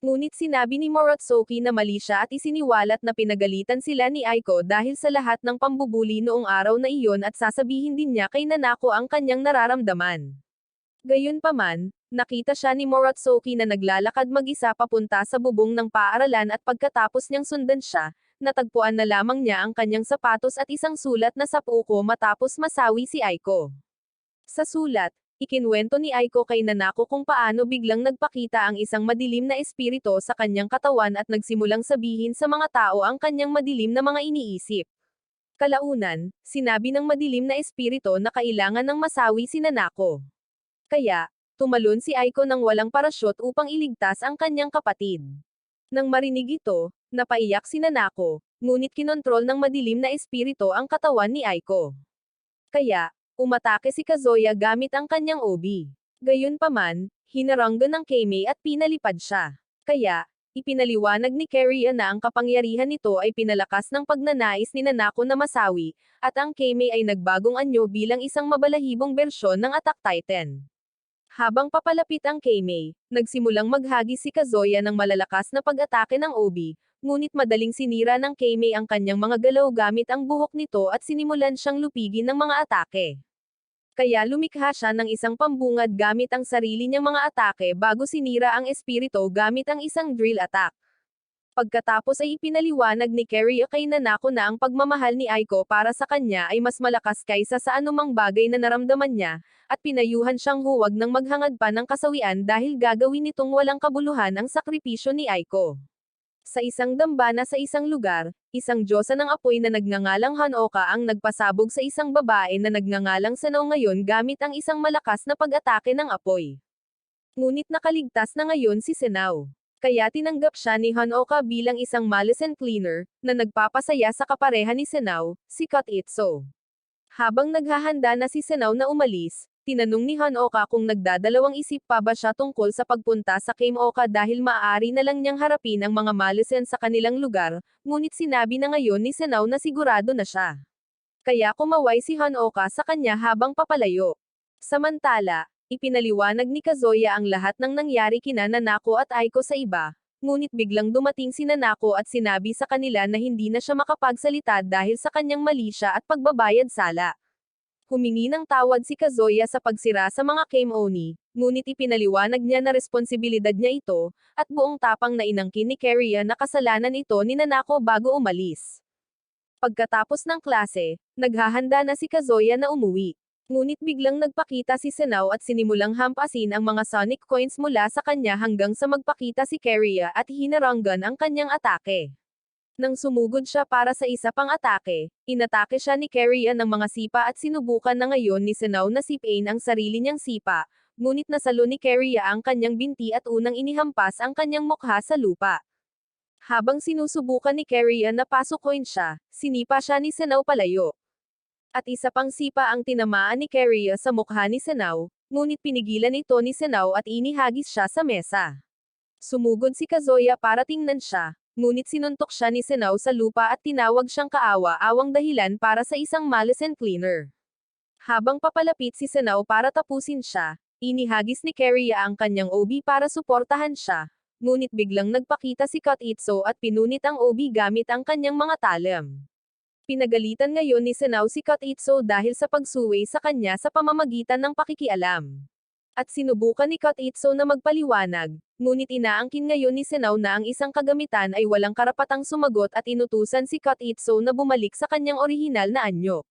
Ngunit sinabi ni Moratsuki na mali siya at isiniwalat na pinagalitan sila ni Aiko dahil sa lahat ng pambubuli noong araw na iyon at sasabihin din niya kay Nanako ang kanyang nararamdaman. Gayunpaman, nakita siya ni Moratsuki na naglalakad mag-isa papunta sa bubong ng paaralan at pagkatapos niyang sundan siya, natagpuan na lamang niya ang kanyang sapatos at isang sulat na Seppuku matapos masawi si Aiko. Sa sulat, ikinwento ni Aiko kay Nanako kung paano biglang nagpakita ang isang madilim na espiritu sa kanyang katawan at nagsimulang sabihin sa mga tao ang kanyang madilim na mga iniisip. Kalaunan, sinabi ng madilim na espiritu na kailangan ng masawi si Nanako. Kaya, tumalon si Aiko ng walang parachute upang iligtas ang kanyang kapatid. Nang marinig ito, napaiyak si Nanako, ngunit kinontrol ng madilim na espiritu ang katawan ni Aiko. Kaya, umatake si Kazuya gamit ang kanyang obi. Gayunpaman, hinaranggan ng Keimei at pinalipad siya. Kaya, ipinaliwanag ni Keria na ang kapangyarihan nito ay pinalakas ng pagnanais ni Nanako na masawi, at ang Keimei ay nagbagong anyo bilang isang mabalahibong bersyon ng Attack Titan. Habang papalapit ang Keimei, nagsimulang maghagis si Kazuya ng malalakas na pag-atake ng obi, ngunit madaling sinira ng Keimei ang kanyang mga galaw gamit ang buhok nito at sinimulan siyang lupigin ng mga atake. Kaya lumikha siya ng isang pambungad gamit ang sarili niyang mga atake bago sinira ang espiritu gamit ang isang drill attack. Pagkatapos ay ipinaliwanag ni Keria kay Nanako na ang pagmamahal ni Aiko para sa kanya ay mas malakas kaysa sa anumang bagay na naramdaman niya, at pinayuhan siyang huwag nang maghangad pa ng kasawian dahil gagawin nitong walang kabuluhan ang sakripisyo ni Aiko. Sa isang dambana sa isang lugar, isang diyosa ng apoy na nagngangalang Hanoka ang nagpasabog sa isang babae na nagngangalang Senao ngayon gamit ang isang malakas na pag-atake ng apoy. Ngunit nakaligtas na ngayon si Senao. Kaya tinanggap siya ni Hanoka bilang isang malice cleaner, na nagpapasaya sa kapareha ni Senao, si Kotitsu. Habang naghahanda na si Senao na umalis, tinanong ni Hanoka kung nagdadalawang isip pa ba siya tungkol sa pagpunta sa Keimoka dahil maaari na lang niyang harapin ang mga malisen sa kanilang lugar, ngunit sinabi na ngayon ni Senao na sigurado na siya. Kaya kumaway si Hanoka sa kanya habang papalayo. Samantala, ipinaliwanag ni Kazuya ang lahat ng nangyari kina Nanako at Aiko sa iba, ngunit biglang dumating si Nanako at sinabi sa kanila na hindi na siya makapagsalita dahil sa kanyang mali siya at pagbabayad sala. Humingi ng tawad si Kazuya sa pagsira sa mga Keimoni, ngunit ipinaliwanag niya na responsibilidad niya ito, at buong tapang na inangkin ni Keria na kasalanan ito ni Nanako bago umalis. Pagkatapos ng klase, naghahanda na si Kazuya na umuwi. Ngunit biglang nagpakita si Senao at sinimulang hampasin ang mga sonic coins mula sa kanya hanggang sa magpakita si Keria at hinaranggan ang kanyang atake. Nang sumugod siya para sa isa pang atake, inatake siya ni Keria ng mga sipa at sinubukan na ngayon ni Senao na sipain ang sarili niyang sipa, ngunit nasalo ni Keria ang kanyang binti at unang inihampas ang kanyang mukha sa lupa. Habang sinusubukan ni Keria na pasukoin siya, sinipa siya ni Senao palayo. At isa pang sipa ang tinamaan ni Keria sa mukha ni Senao, ngunit pinigilan ito ni Senao at inihagis siya sa mesa. Sumugod si Kazuya para tingnan siya, ngunit sinuntok siya ni Senao sa lupa at tinawag siyang kaawa-awang dahilan para sa isang malice cleaner. Habang papalapit si Senao para tapusin siya, inihagis ni Keria ang kanyang obi para suportahan siya, ngunit biglang nagpakita si Kotitsu at pinunit ang obi gamit ang kanyang mga talim. Pinagalitan ngayon ni Senao si Kotitsu dahil sa pagsuway sa kanya sa pamamagitan ng pakikialam. At sinubukan ni Kotitsu na magpaliwanag, ngunit inaangkin ngayon ni Senao na ang isang kagamitan ay walang karapatang sumagot at inutusan si Kotitsu na bumalik sa kanyang orihinal na anyo.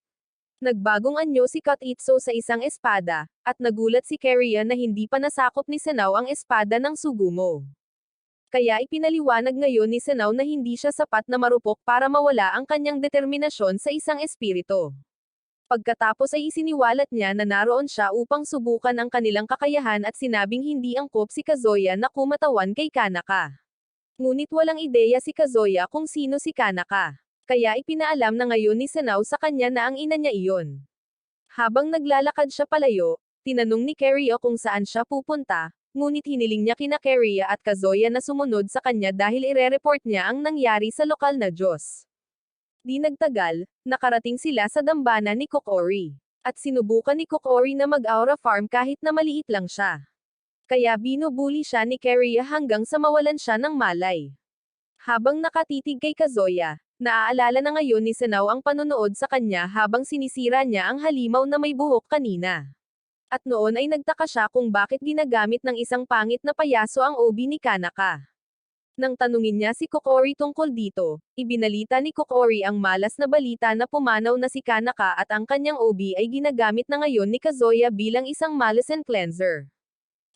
Nagbagong anyo si Kotitsu sa isang espada, at nagulat si Kariya na hindi pa nasakop ni Senao ang espada ng Sugumo. Kaya ipinaliwanag ngayon ni Senao na hindi siya sapat na marupok para mawala ang kanyang determinasyon sa isang espiritu. Pagkatapos ay isiniwalat niya na naroon siya upang subukan ang kanilang kakayahan at sinabing hindi angkop si Kazuya na kumatawan kay Kanaka. Ngunit walang ideya si Kazuya kung sino si Kanaka. Kaya ipinaalam na ngayon ni Senao sa kanya na ang ina niya iyon. Habang naglalakad siya palayo, tinanong ni Kariya kung saan siya pupunta, ngunit hiniling niya kina Kariya at Kazuya na sumunod sa kanya dahil ire-report niya ang nangyari sa lokal na Diyos. Di nagtagal, nakarating sila sa dambana ni Kokori. At sinubukan ni Kokori na mag-aura farm kahit na maliit lang siya. Kaya binubuli siya ni Kariya hanggang sa mawalan siya ng malay. Habang nakatitig kay Kazuya, naaalala na ngayon ni Senao ang panonood sa kanya habang sinisira niya ang halimaw na may buhok kanina. At noon ay nagtaka siya kung bakit ginagamit ng isang pangit na payaso ang obi ni Kanaka. Nang tanungin niya si Kokori tungkol dito, ibinalita ni Kokori ang malas na balita na pumanaw na si Kanaka at ang kanyang obi ay ginagamit na ngayon ni Kazuya bilang isang malice cleanser.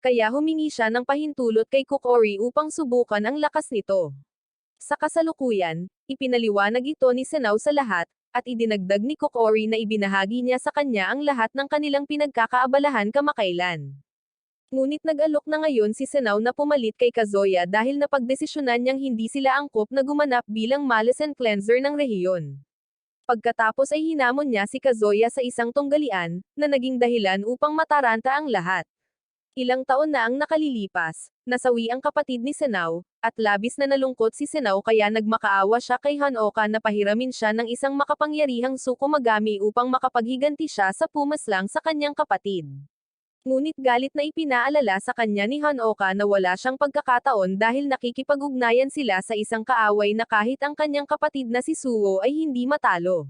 Kaya humingi siya ng pahintulot kay Kokori upang subukan ang lakas nito. Sa kasalukuyan, ipinaliwanag ito ni Senao sa lahat, at idinagdag ni Kokori na ibinahagi niya sa kanya ang lahat ng kanilang pinagkakaabalahan kamakailan. Ngunit nag-alok na ngayon si Senao na pumalit kay Kazuya dahil napagdesisyonan niyang hindi sila angkop na gumanap bilang malice cleanser ng rehiyon. Pagkatapos ay hinamon niya si Kazuya sa isang tunggalian, na naging dahilan upang mataranta ang lahat. Ilang taon na ang nakalilipas, nasawi ang kapatid ni Senao, at labis na nalungkot si Senao kaya nagmakaawa siya kay Hanoka na pahiramin siya ng isang makapangyarihang Tsukumagami upang makapaghiganti siya sa pumaslang sa kanyang kapatid. Ngunit galit na ipinaalala sa kanya ni Hanoka na wala siyang pagkakataon dahil nakikipag-ugnayan sila sa isang kaaway na kahit ang kanyang kapatid na si Suwo ay hindi matalo.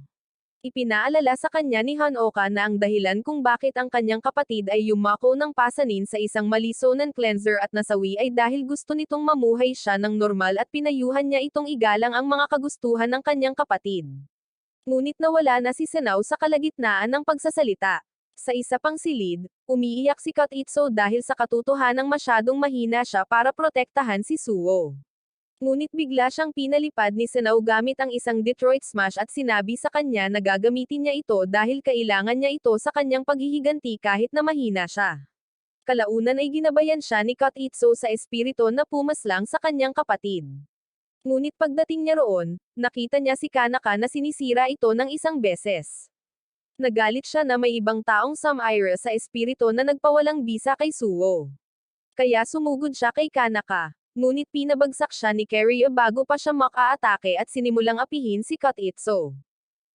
Ipinaalala sa kanya ni Hanoka na ang dahilan kung bakit ang kanyang kapatid ay yumako ng pasanin sa isang malisonan cleanser at nasawi ay dahil gusto nitong mamuhay siya ng normal at pinayuhan niya itong igalang ang mga kagustuhan ng kanyang kapatid. Ngunit nawala na si Senao sa kalagitnaan ng pagsasalita. Sa isa pang silid, umiiyak si Kotitsu dahil sa katotohanang masyadong mahina siya para protektahan si Suwo. Ngunit bigla siyang pinalipad ni Senao gamit ang isang Detroit Smash at sinabi sa kanya na gagamitin niya ito dahil kailangan niya ito sa kanyang paghihiganti kahit na mahina siya. Kalaunan ay ginabayan siya ni Kotitsu sa espiritu na pumaslang sa kanyang kapatid. Ngunit pagdating niya roon, nakita niya si Kanaka na sinisira ito ng isang beses. Nagalit siya na may ibang taong Samaira sa espiritu na nagpawalang bisa kay Suwo. Kaya sumugod siya kay Kanaka. Ngunit pinabagsak siya ni Kariya bago pa siya maka-atake at sinimulang apihin si Kotitsu.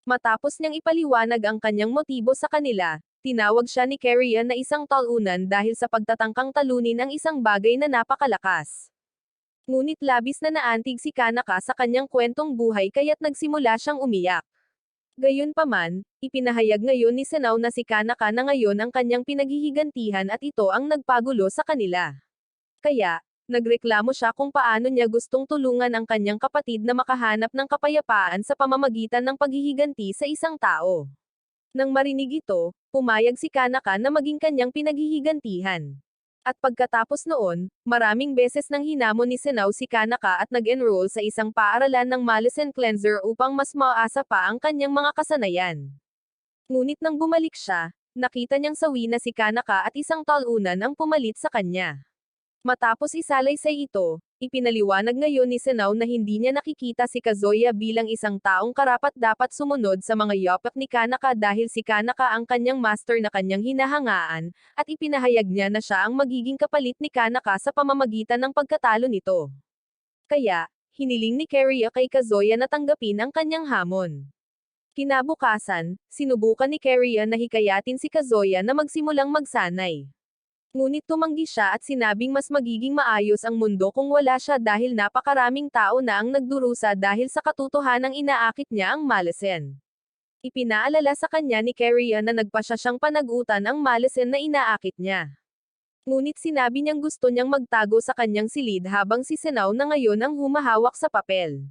Matapos niyang ipaliwanag ang kanyang motibo sa kanila, tinawag siya ni Kariya na isang talunan dahil sa pagtatangkang talunin ang isang bagay na napakalakas. Ngunit labis na naantig si Kanaka sa kanyang kwentong buhay kaya't nagsimula siyang umiyak. Gayunpaman, ipinahayag ngayon ni Senao na si Kanaka na ngayon ang kanyang pinaghihigantihan at ito ang nagpagulo sa kanila. Kaya, nagreklamo siya kung paano niya gustong tulungan ang kanyang kapatid na makahanap ng kapayapaan sa pamamagitan ng paghihiganti sa isang tao. Nang marinig ito, pumayag si Kanaka na maging kanyang pinaghihigantihan. At pagkatapos noon, maraming beses nang hinamon ni Senao si Kanaka at nag-enroll sa isang paaralan ng malice cleanser upang mas maasa pa ang kanyang mga kasanayan. Ngunit nang bumalik siya, nakita niyang sawi na si Kanaka at isang talunan ang pumalit sa kanya. Matapos isalaysay ito, ipinaliwanag ngayon ni Senao na hindi niya nakikita si Kazuya bilang isang taong karapat-dapat sumunod sa mga yapak ni Kanaka dahil si Kanaka ang kanyang master na kanyang hinahangaan, at ipinahayag niya na siya ang magiging kapalit ni Kanaka sa pamamagitan ng pagkatalo nito. Kaya, hiniling ni Kariya kay Kazuya na tanggapin ang kanyang hamon. Kinabukasan, sinubukan ni Kariya na hikayatin si Kazuya na magsimulang magsanay. Ngunit tumanggi siya at sinabing mas magiging maayos ang mundo kung wala siya dahil napakaraming tao na ang nagdurusa dahil sa katotohanang inaakit niya ang malisen. Ipinaalala sa kanya ni Keria na nagpasya siyang panagutan ang malisin na inaakit niya. Ngunit sinabi niyang gusto niyang magtago sa kanyang silid habang si Senao na ngayon ang humahawak sa papel.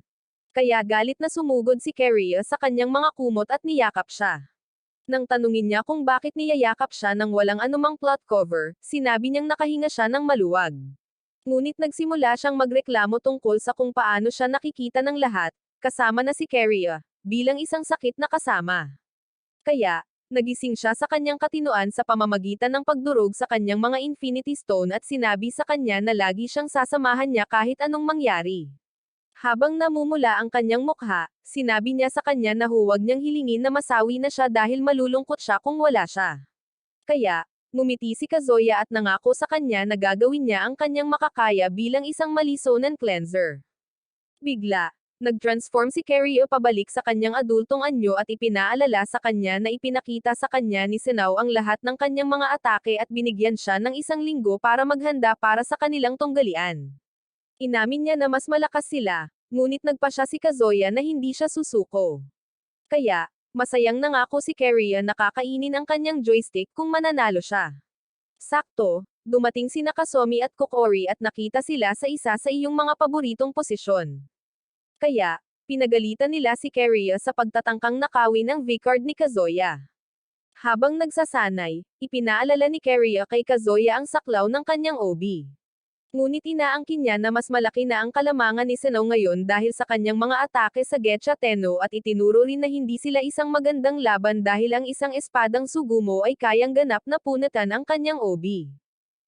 Kaya galit na sumugod si Keria sa kanyang mga kumot at niyakap siya. Nang tanungin niya kung bakit niyayakap siya nang walang anumang plot cover, sinabi niyang nakahinga siya ng maluwag. Ngunit nagsimula siyang magreklamo tungkol sa kung paano siya nakikita ng lahat, kasama na si Keria, bilang isang sakit na kasama. Kaya, nagising siya sa kanyang katinoan sa pamamagitan ng pagdurog sa kanyang mga Infinity Stone at sinabi sa kanya na lagi siyang sasamahan niya kahit anong mangyari. Habang namumula ang kanyang mukha, sinabi niya sa kanya na huwag niyang hilingin na masawi na siya dahil malulungkot siya kung wala siya. Kaya, ngumiti si Kazuya at nangako sa kanya na gagawin niya ang kanyang makakaya bilang isang malisonan cleanser. Bigla, nag-transform si Keria pabalik sa kanyang adultong anyo at ipinaalala sa kanya na ipinakita sa kanya ni Senao ang lahat ng kanyang mga atake at binigyan siya ng 1 linggo para maghanda para sa kanilang tunggalian. Inamin niya na mas malakas sila, ngunit nagpasya si Kazuya na hindi siya susuko. Kaya, masayang nangako si Keria na kakainin ang kanyang joystick kung mananalo siya. Sakto, dumating sina Kasumi at Kokori at nakita sila sa isa sa iyong mga paboritong posisyon. Kaya, pinagalitan nila si Keria sa pagtatangkang nakawin ang V-card ni Kazuya. Habang nagsasanay, ipinaalala ni Keria kay Kazuya ang saklaw ng kanyang OB. Ngunit inaangkin niya na mas malaki na ang kalamangan ni Senao ngayon dahil sa kanyang mga atake sa Gecha Tenno at itinuro rin na hindi sila isang magandang laban dahil ang isang espadang Sugumo ay kayang ganap na punatan ang kanyang OB.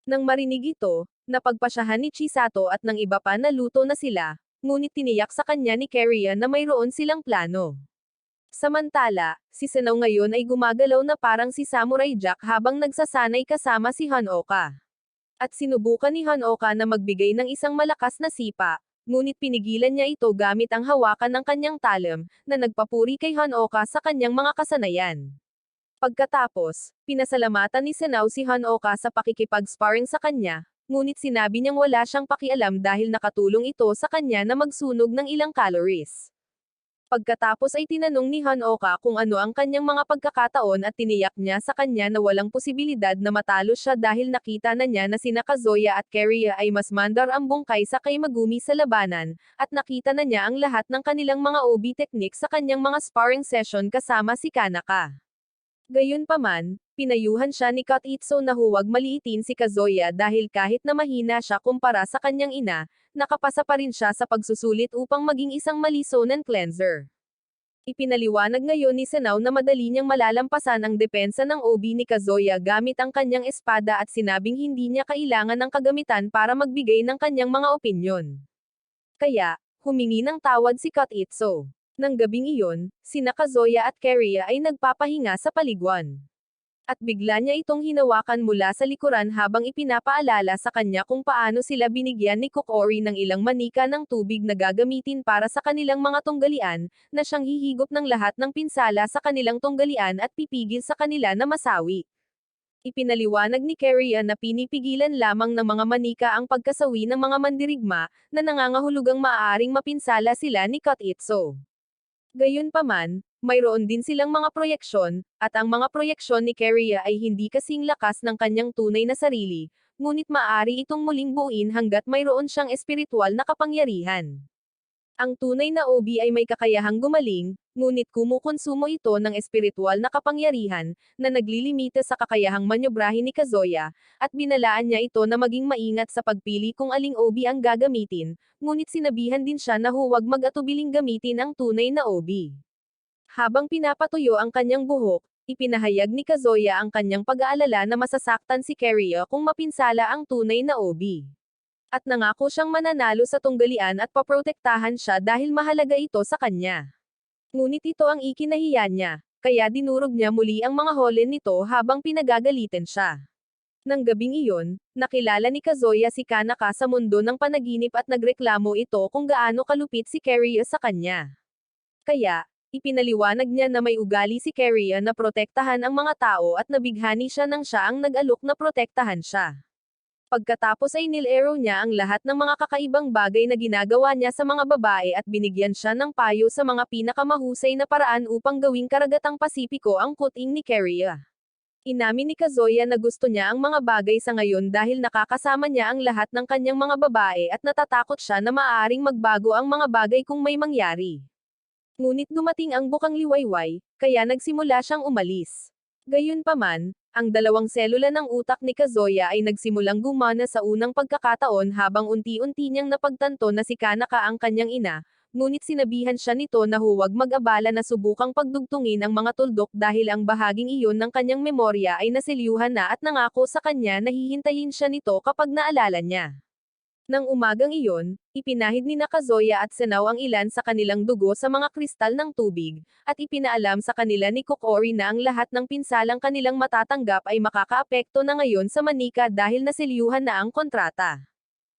Nang marinig ito, napagpasyahan ni Chisato at ng iba pa na luto na sila, ngunit tiniyak sa kanya ni Keria na mayroon silang plano. Samantala, si Senao ngayon ay gumagalaw na parang si Samurai Jack habang nagsasanay kasama si Hanoka. At sinubukan ni Hanoka na magbigay ng isang malakas na sipa, ngunit pinigilan niya ito gamit ang hawakan ng kanyang talem, na nagpapuri kay Hanoka sa kanyang mga kasanayan. Pagkatapos, pinasalamatan ni Senao si Hanoka sa pakikipag-sparring sa kanya, ngunit sinabi niyang wala siyang pakialam dahil nakatulong ito sa kanya na magsunog ng ilang calories. Pagkatapos ay tinanong ni Hanoka kung ano ang kanyang mga pagkakataon at tiniyak niya sa kanya na walang posibilidad na matalo siya dahil nakita na niya na sina Kazuya at Keria ay mas mandar-ambong kaysa kay Megumi sa labanan, at nakita na niya ang lahat ng kanilang mga OB technique sa kanyang mga sparring session kasama si Kanaka. Gayunpaman, pinayuhan siya ni Kotitsu na huwag maliitin si Kazuya dahil kahit na mahina siya kumpara sa kanyang ina, nakapasa pa rin siya sa pagsusulit upang maging isang malisonan cleanser. Ipinaliwanag ngayon ni Senao na madali niyang malalampasan ang depensa ng OB ni Kazuya gamit ang kanyang espada at sinabing hindi niya kailangan ng kagamitan para magbigay ng kanyang mga opinyon. Kaya, humingi ng tawad si Kotitsu. Nang gabing iyon, sina Kazuya at Keria ay nagpapahinga sa paliguan. At bigla niya itong hinawakan mula sa likuran habang ipinapaalala sa kanya kung paano sila binigyan ni Kokori ng ilang manika ng tubig na gagamitin para sa kanilang mga tunggalian, na siyang hihigop ng lahat ng pinsala sa kanilang tunggalian at pipigil sa kanila na masawi. Ipinaliwanag ni Keria na pinipigilan lamang ng mga manika ang pagkasawi ng mga mandirigma, na nangangahulugang maaaring mapinsala sila ni Kotitsu. Gayunpaman, mayroon din silang mga proyeksyon, at ang mga proyeksyon ni Keria ay hindi kasing lakas ng kanyang tunay na sarili, ngunit maaari itong muling buuin hanggat mayroon siyang espiritual na kapangyarihan. Ang tunay na OB ay may kakayahang gumaling, ngunit kumukonsumo ito ng espiritual na kapangyarihan, na naglilimita sa kakayahang manyobrahin ni Kazuya, at binalaan niya ito na maging maingat sa pagpili kung aling OB ang gagamitin, ngunit sinabihan din siya na huwag mag-atubiling gamitin ang tunay na OB. Habang pinapatuyo ang kanyang buhok, ipinahayag ni Kazuya ang kanyang pag-aalala na masasaktan si Keria kung mapinsala ang tunay na OB. At nangako siyang mananalo sa tunggalian at paprotektahan siya dahil mahalaga ito sa kanya. Ngunit ito ang ikinahiya niya, kaya dinurog niya muli ang mga holen nito habang pinagagalitan siya. Nang gabing iyon, nakilala ni Kazuya si Kanaka sa mundo ng panaginip at nagreklamo ito kung gaano kalupit si Keria sa kanya. Kaya, ipinaliwanag niya na may ugali si Keria na protektahan ang mga tao at nabighani siya nang siya ang nag-alok na protektahan siya. Pagkatapos ay nilaro niya ang lahat ng mga kakaibang bagay na ginagawa niya sa mga babae at binigyan siya ng payo sa mga pinakamahusay na paraan upang gawing karagatang Pasipiko ang kuting ni Keria. Inamin ni Kazuya na gusto niya ang mga bagay sa ngayon dahil nakakasama niya ang lahat ng kanyang mga babae at natatakot siya na maaaring magbago ang mga bagay kung may mangyari. Ngunit dumating ang bukang liwayway, kaya nagsimula siyang umalis. Gayunpaman, ang dalawang selula ng utak ni Kazuya ay nagsimulang gumana sa unang pagkakataon habang unti-unti niyang napagtanto na si Kanaka ang kanyang ina, ngunit sinabihan siya nito na huwag mag-abala na subukang pagdugtungin ang mga tuldok dahil ang bahaging iyon ng kanyang memorya ay naselyuhan na at nangako sa kanya na hihintayin siya nito kapag naalala niya. Nang umagang iyon, ipinahid ni Kazuya at Senao ang ilan sa kanilang dugo sa mga kristal ng tubig, at ipinaalam sa kanila ni Kokori na ang lahat ng pinsalang kanilang matatanggap ay makakaapekto na ngayon sa manika dahil naselyuhan na ang kontrata.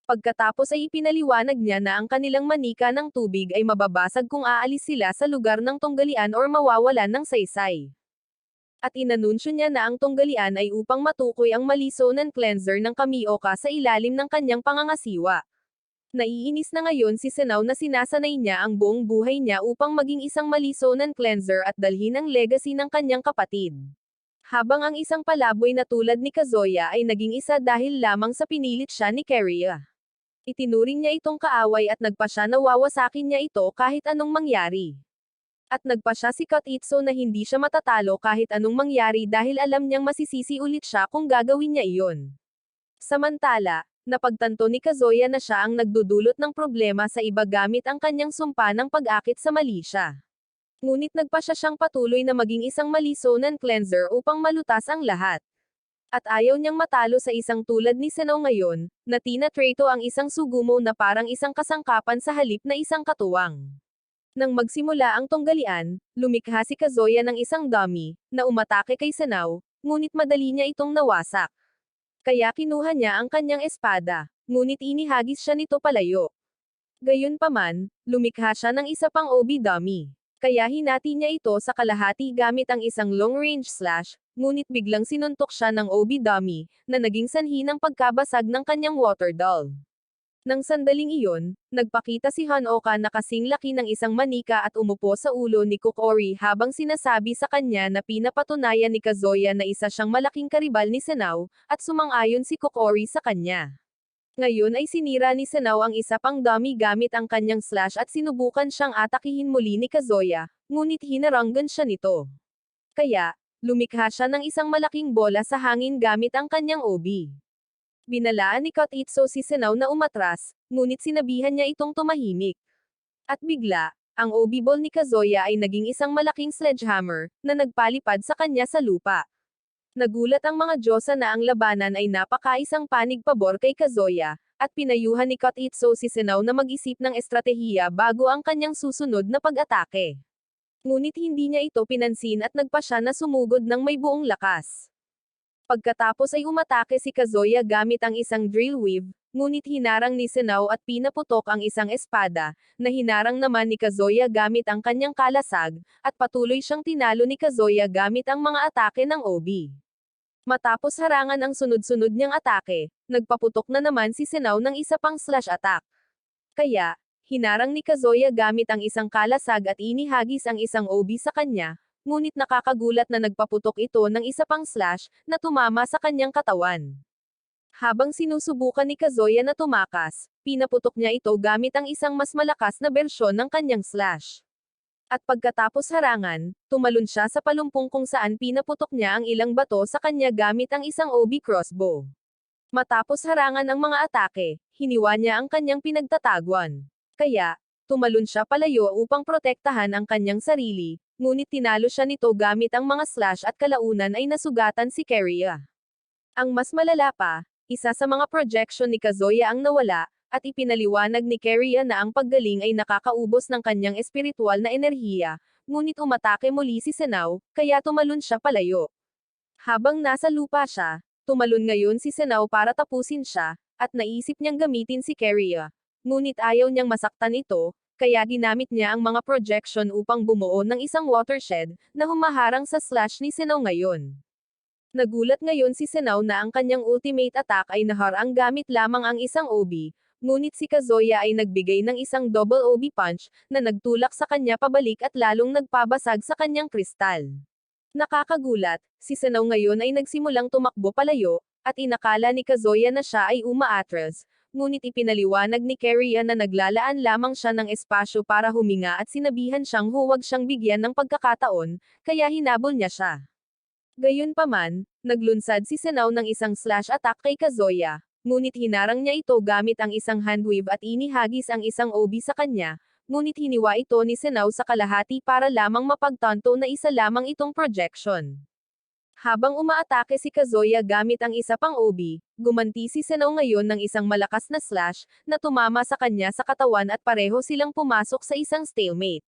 Pagkatapos ay ipinaliwanag niya na ang kanilang manika ng tubig ay mababasag kung aalis sila sa lugar ng tunggalian or mawawalan ng saysay. At inanunsyo niya na ang tunggalian ay upang matukoy ang malisonan cleanser ng Kamioka sa ilalim ng kanyang pangangasiwa. Naiinis na ngayon si Senao na sinasanay niya ang buong buhay niya upang maging isang malisonan cleanser at dalhin ang legacy ng kanyang kapatid. Habang ang isang palaboy na tulad ni Kazuya ay naging isa dahil lamang sa pinilit siya ni Keria. Itinuring niya itong kaaway at nagpa siya na wawasakin niya ito kahit anong mangyari. At nagpa siya si Kotitsu na hindi siya matatalo kahit anong mangyari dahil alam niyang masisisi ulit siya kung gagawin niya iyon. Samantala, napagtanto ni Kazuya na siya ang nagdudulot ng problema sa iba gamit ang kanyang sumpa ng pag-akit sa mali siya. Ngunit nagpa siya siyang patuloy na maging isang malisonan cleanser upang malutas ang lahat. At ayaw niyang matalo sa isang tulad ni Senao ngayon, na tinatrato ang isang Sugumo na parang isang kasangkapan sa halip na isang katuwang. Nang magsimula ang tunggalian, lumikha si Kazuya ng isang dummy, na umatake kay Senao, ngunit madali niya itong nawasak. Kaya kinuha niya ang kanyang espada, ngunit inihagis siya nito palayo. Gayunpaman, lumikha siya ng isa pang obi dummy. Kaya hinati niya ito sa kalahati gamit ang isang long-range slash, ngunit biglang sinuntok siya ng obi dummy, na naging sanhi ng pagkabasag ng kanyang water doll. Nang sandaling iyon, nagpakita si Hanoka na kasing laki ng isang manika at umupo sa ulo ni Kokori habang sinasabi sa kanya na pinapatunayan ni Kazuya na isa siyang malaking karibal ni Senao, at sumang-ayon si Kokori sa kanya. Ngayon ay sinira ni Senao ang isa pang dummy gamit ang kanyang slash at sinubukan siyang atakihin muli ni Kazuya, ngunit hinaranggan siya nito. Kaya, lumikha siya ng isang malaking bola sa hangin gamit ang kanyang obi. Binalaan ni Kotitsu si Senao na umatras, ngunit sinabihan niya itong tumahimik. At bigla, ang obi ball ni Kazuya ay naging isang malaking sledgehammer, na nagpalipad sa kanya sa lupa. Nagulat ang mga Diyosa na ang labanan ay napakaisang panig pabor kay Kazuya, at pinayuhan ni Kotitsu si Senao na mag-isip ng estratehiya bago ang kanyang susunod na pag-atake. Ngunit hindi niya ito pinansin at nagpa siya na sumugod ng may buong lakas. Pagkatapos ay umatake si Kazuya gamit ang isang drill weave, ngunit hinarang ni Senao at pinaputok ang isang espada, na hinarang naman ni Kazuya gamit ang kanyang kalasag, at patuloy siyang tinalo ni Kazuya gamit ang mga atake ng obi. Matapos harangan ang sunod-sunod niyang atake, nagpaputok na naman si Senao ng isa pang slash attack. Kaya, hinarang ni Kazuya gamit ang isang kalasag at inihagis ang isang obi sa kanya, ngunit nakakagulat na nagpaputok ito ng isa pang slash, na tumama sa kanyang katawan. Habang sinusubukan ni Kazuya na tumakas, pinaputok niya ito gamit ang isang mas malakas na bersyon ng kanyang slash. At pagkatapos harangan, tumalon siya sa palumpong kung saan pinaputok niya ang ilang bato sa kanya gamit ang isang obi crossbow. Matapos harangan ang mga atake, hiniwa niya ang kanyang pinagtataguan. Kaya, tumalon siya palayo upang protektahan ang kanyang sarili, ngunit tinalo siya nito gamit ang mga slash at kalaunan ay nasugatan si Keria. Ang mas malala pa, isa sa mga projection ni Kazuya ang nawala, at ipinaliwanag ni Keria na ang paggaling ay nakakaubos ng kanyang espiritual na enerhiya, ngunit umatake muli si Senao, kaya tumalon siya palayo. Habang nasa lupa siya, tumalon ngayon si Senao para tapusin siya, at naisip niyang gamitin si Keria. Ngunit ayaw niyang masaktan ito, kaya ginamit niya ang mga projection upang bumuo ng isang watershed, na humaharang sa slash ni Senao ngayon. Nagulat ngayon si Senao na ang kanyang ultimate attack ay naharang gamit lamang ang isang OB, ngunit si Kazuya ay nagbigay ng isang double OB punch, na nagtulak sa kanya pabalik at lalong nagpabasag sa kanyang kristal. Nakakagulat, si Senao ngayon ay nagsimulang tumakbo palayo, at inakala ni Kazuya na siya ay umaatras, ngunit ipinaliwanag ni Keria na naglalaan lamang siya ng espasyo para huminga at sinabihan siyang huwag siyang bigyan ng pagkakataon, kaya hinabol niya siya. Gayunpaman, naglunsad si Senao ng isang slash attack kay Kazuya, ngunit hinarang niya ito gamit ang isang handwave at inihagis ang isang OB sa kanya, ngunit hiniwa ito ni Senao sa kalahati para lamang mapagtanto na isa lamang itong projection. Habang umaatake si Kazuya gamit ang isa pang OB, gumanti si Senao ngayon ng isang malakas na slash, na tumama sa kanya sa katawan at pareho silang pumasok sa isang stalemate.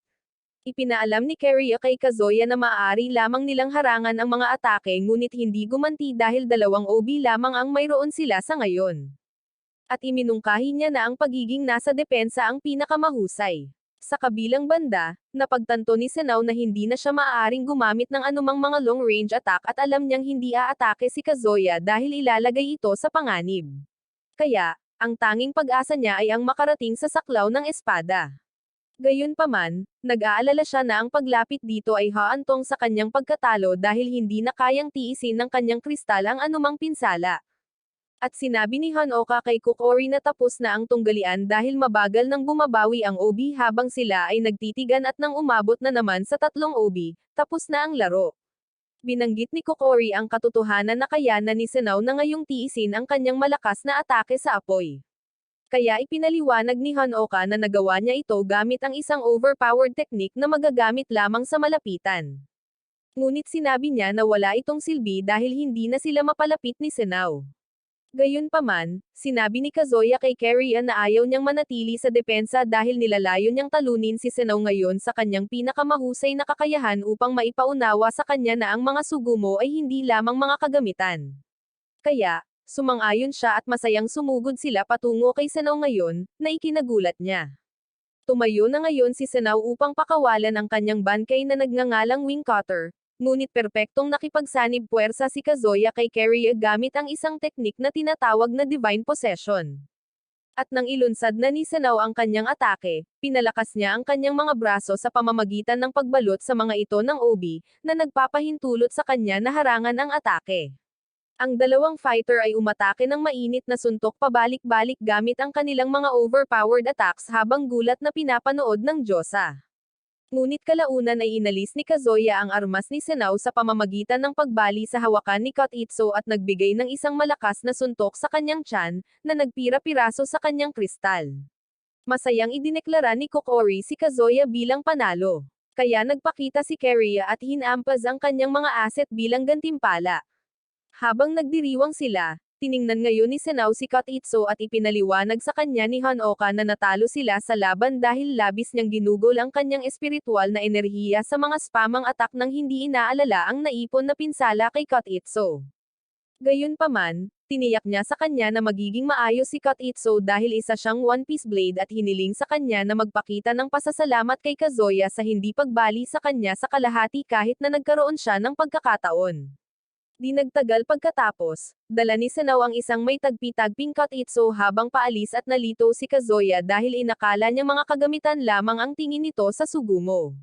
Ipinaalam ni Keria kay Kazuya na maaari lamang nilang harangan ang mga atake ngunit hindi gumanti dahil dalawang OB lamang ang mayroon sila sa ngayon. At iminungkahi niya na ang pagiging nasa depensa ang pinakamahusay. Sa kabilang banda, napagtanto ni Senao na hindi na siya maaaring gumamit ng anumang mga long-range attack at alam niyang hindi aatake si Kazuya dahil ilalagay ito sa panganib. Kaya, ang tanging pag-asa niya ay ang makarating sa saklaw ng espada. Gayunpaman, nag-aalala siya na ang paglapit dito ay haantong sa kanyang pagkatalo dahil hindi na kayang tiisin ng kanyang kristal ang anumang pinsala. At sinabi ni Hanoka kay Kokori na tapos na ang tunggalian dahil mabagal nang bumabawi ang OB habang sila ay nagtitigan at nang umabot na naman sa 3 OB, tapos na ang laro. Binanggit ni Kokori ang katotohanan na kayanan ni Senao na ngayong tiisin ang kanyang malakas na atake sa apoy. Kaya ipinaliwanag ni Hanoka na nagawa niya ito gamit ang isang overpowered technique na magagamit lamang sa malapitan. Ngunit sinabi niya na wala itong silbi dahil hindi na sila mapalapit ni Senao. Gayunpaman, sinabi ni Kazuya kay Keria na ayaw niyang manatili sa depensa dahil nilalayo niyang talunin si Senao ngayon sa kanyang pinakamahusay na kakayahan upang maipaunawa sa kanya na ang mga sugumo ay hindi lamang mga kagamitan. Kaya, sumang-ayon siya at masayang sumugod sila patungo kay Senao ngayon, na ikinagulat niya. Tumayo na ngayon si Senao upang pakawalan ang kanyang bangkay na nagngangalang Wing Cutter, ngunit perpektong nakipagsanib puwersa si Kazuya kay Keria gamit ang isang teknik na tinatawag na Divine Possession. At nang ilunsad na ni Senao ang kanyang atake, pinalakas niya ang kanyang mga braso sa pamamagitan ng pagbalot sa mga ito ng OB, na nagpapahintulot sa kanya na harangan ang atake. Ang dalawang fighter ay umatake ng mainit na suntok pabalik-balik gamit ang kanilang mga overpowered attacks habang gulat na pinapanood ng Diyosa. Ngunit kalaunan ay inalis ni Kazuya ang armas ni Senao sa pamamagitan ng pagbali sa hawakan ni Kotitsu at nagbigay ng isang malakas na suntok sa kanyang tiyan, na nagpira-piraso sa kanyang kristal. Masayang idineklara ni Kokori si Kazuya bilang panalo. Kaya nagpakita si Keria at hinampas ang kanyang mga asset bilang gantimpala. Habang nagdiriwang sila, tiningnan ngayon ni Senao si Kotitsu at ipinaliwanag sa kanya ni Hanoka na natalo sila sa laban dahil labis niyang ginugol ang kanyang espiritual na enerhiya sa mga spamang attack nang hindi inaalala ang naipon na pinsala kay Kotitsu. Gayunpaman, tiniyak niya sa kanya na magiging maayos si Kotitsu dahil isa siyang One Piece Blade at hiniling sa kanya na magpakita ng pasasalamat kay Kazuya sa hindi pagbali sa kanya sa kalahati kahit na nagkaroon siya ng pagkakataon. Di nagtagal pagkatapos, dala ni Senao ang isang may tagpi-tagping Kotitsu habang paalis at nalito si Kazuya dahil inakala niya mga kagamitan lamang ang tingin nito sa sugumo.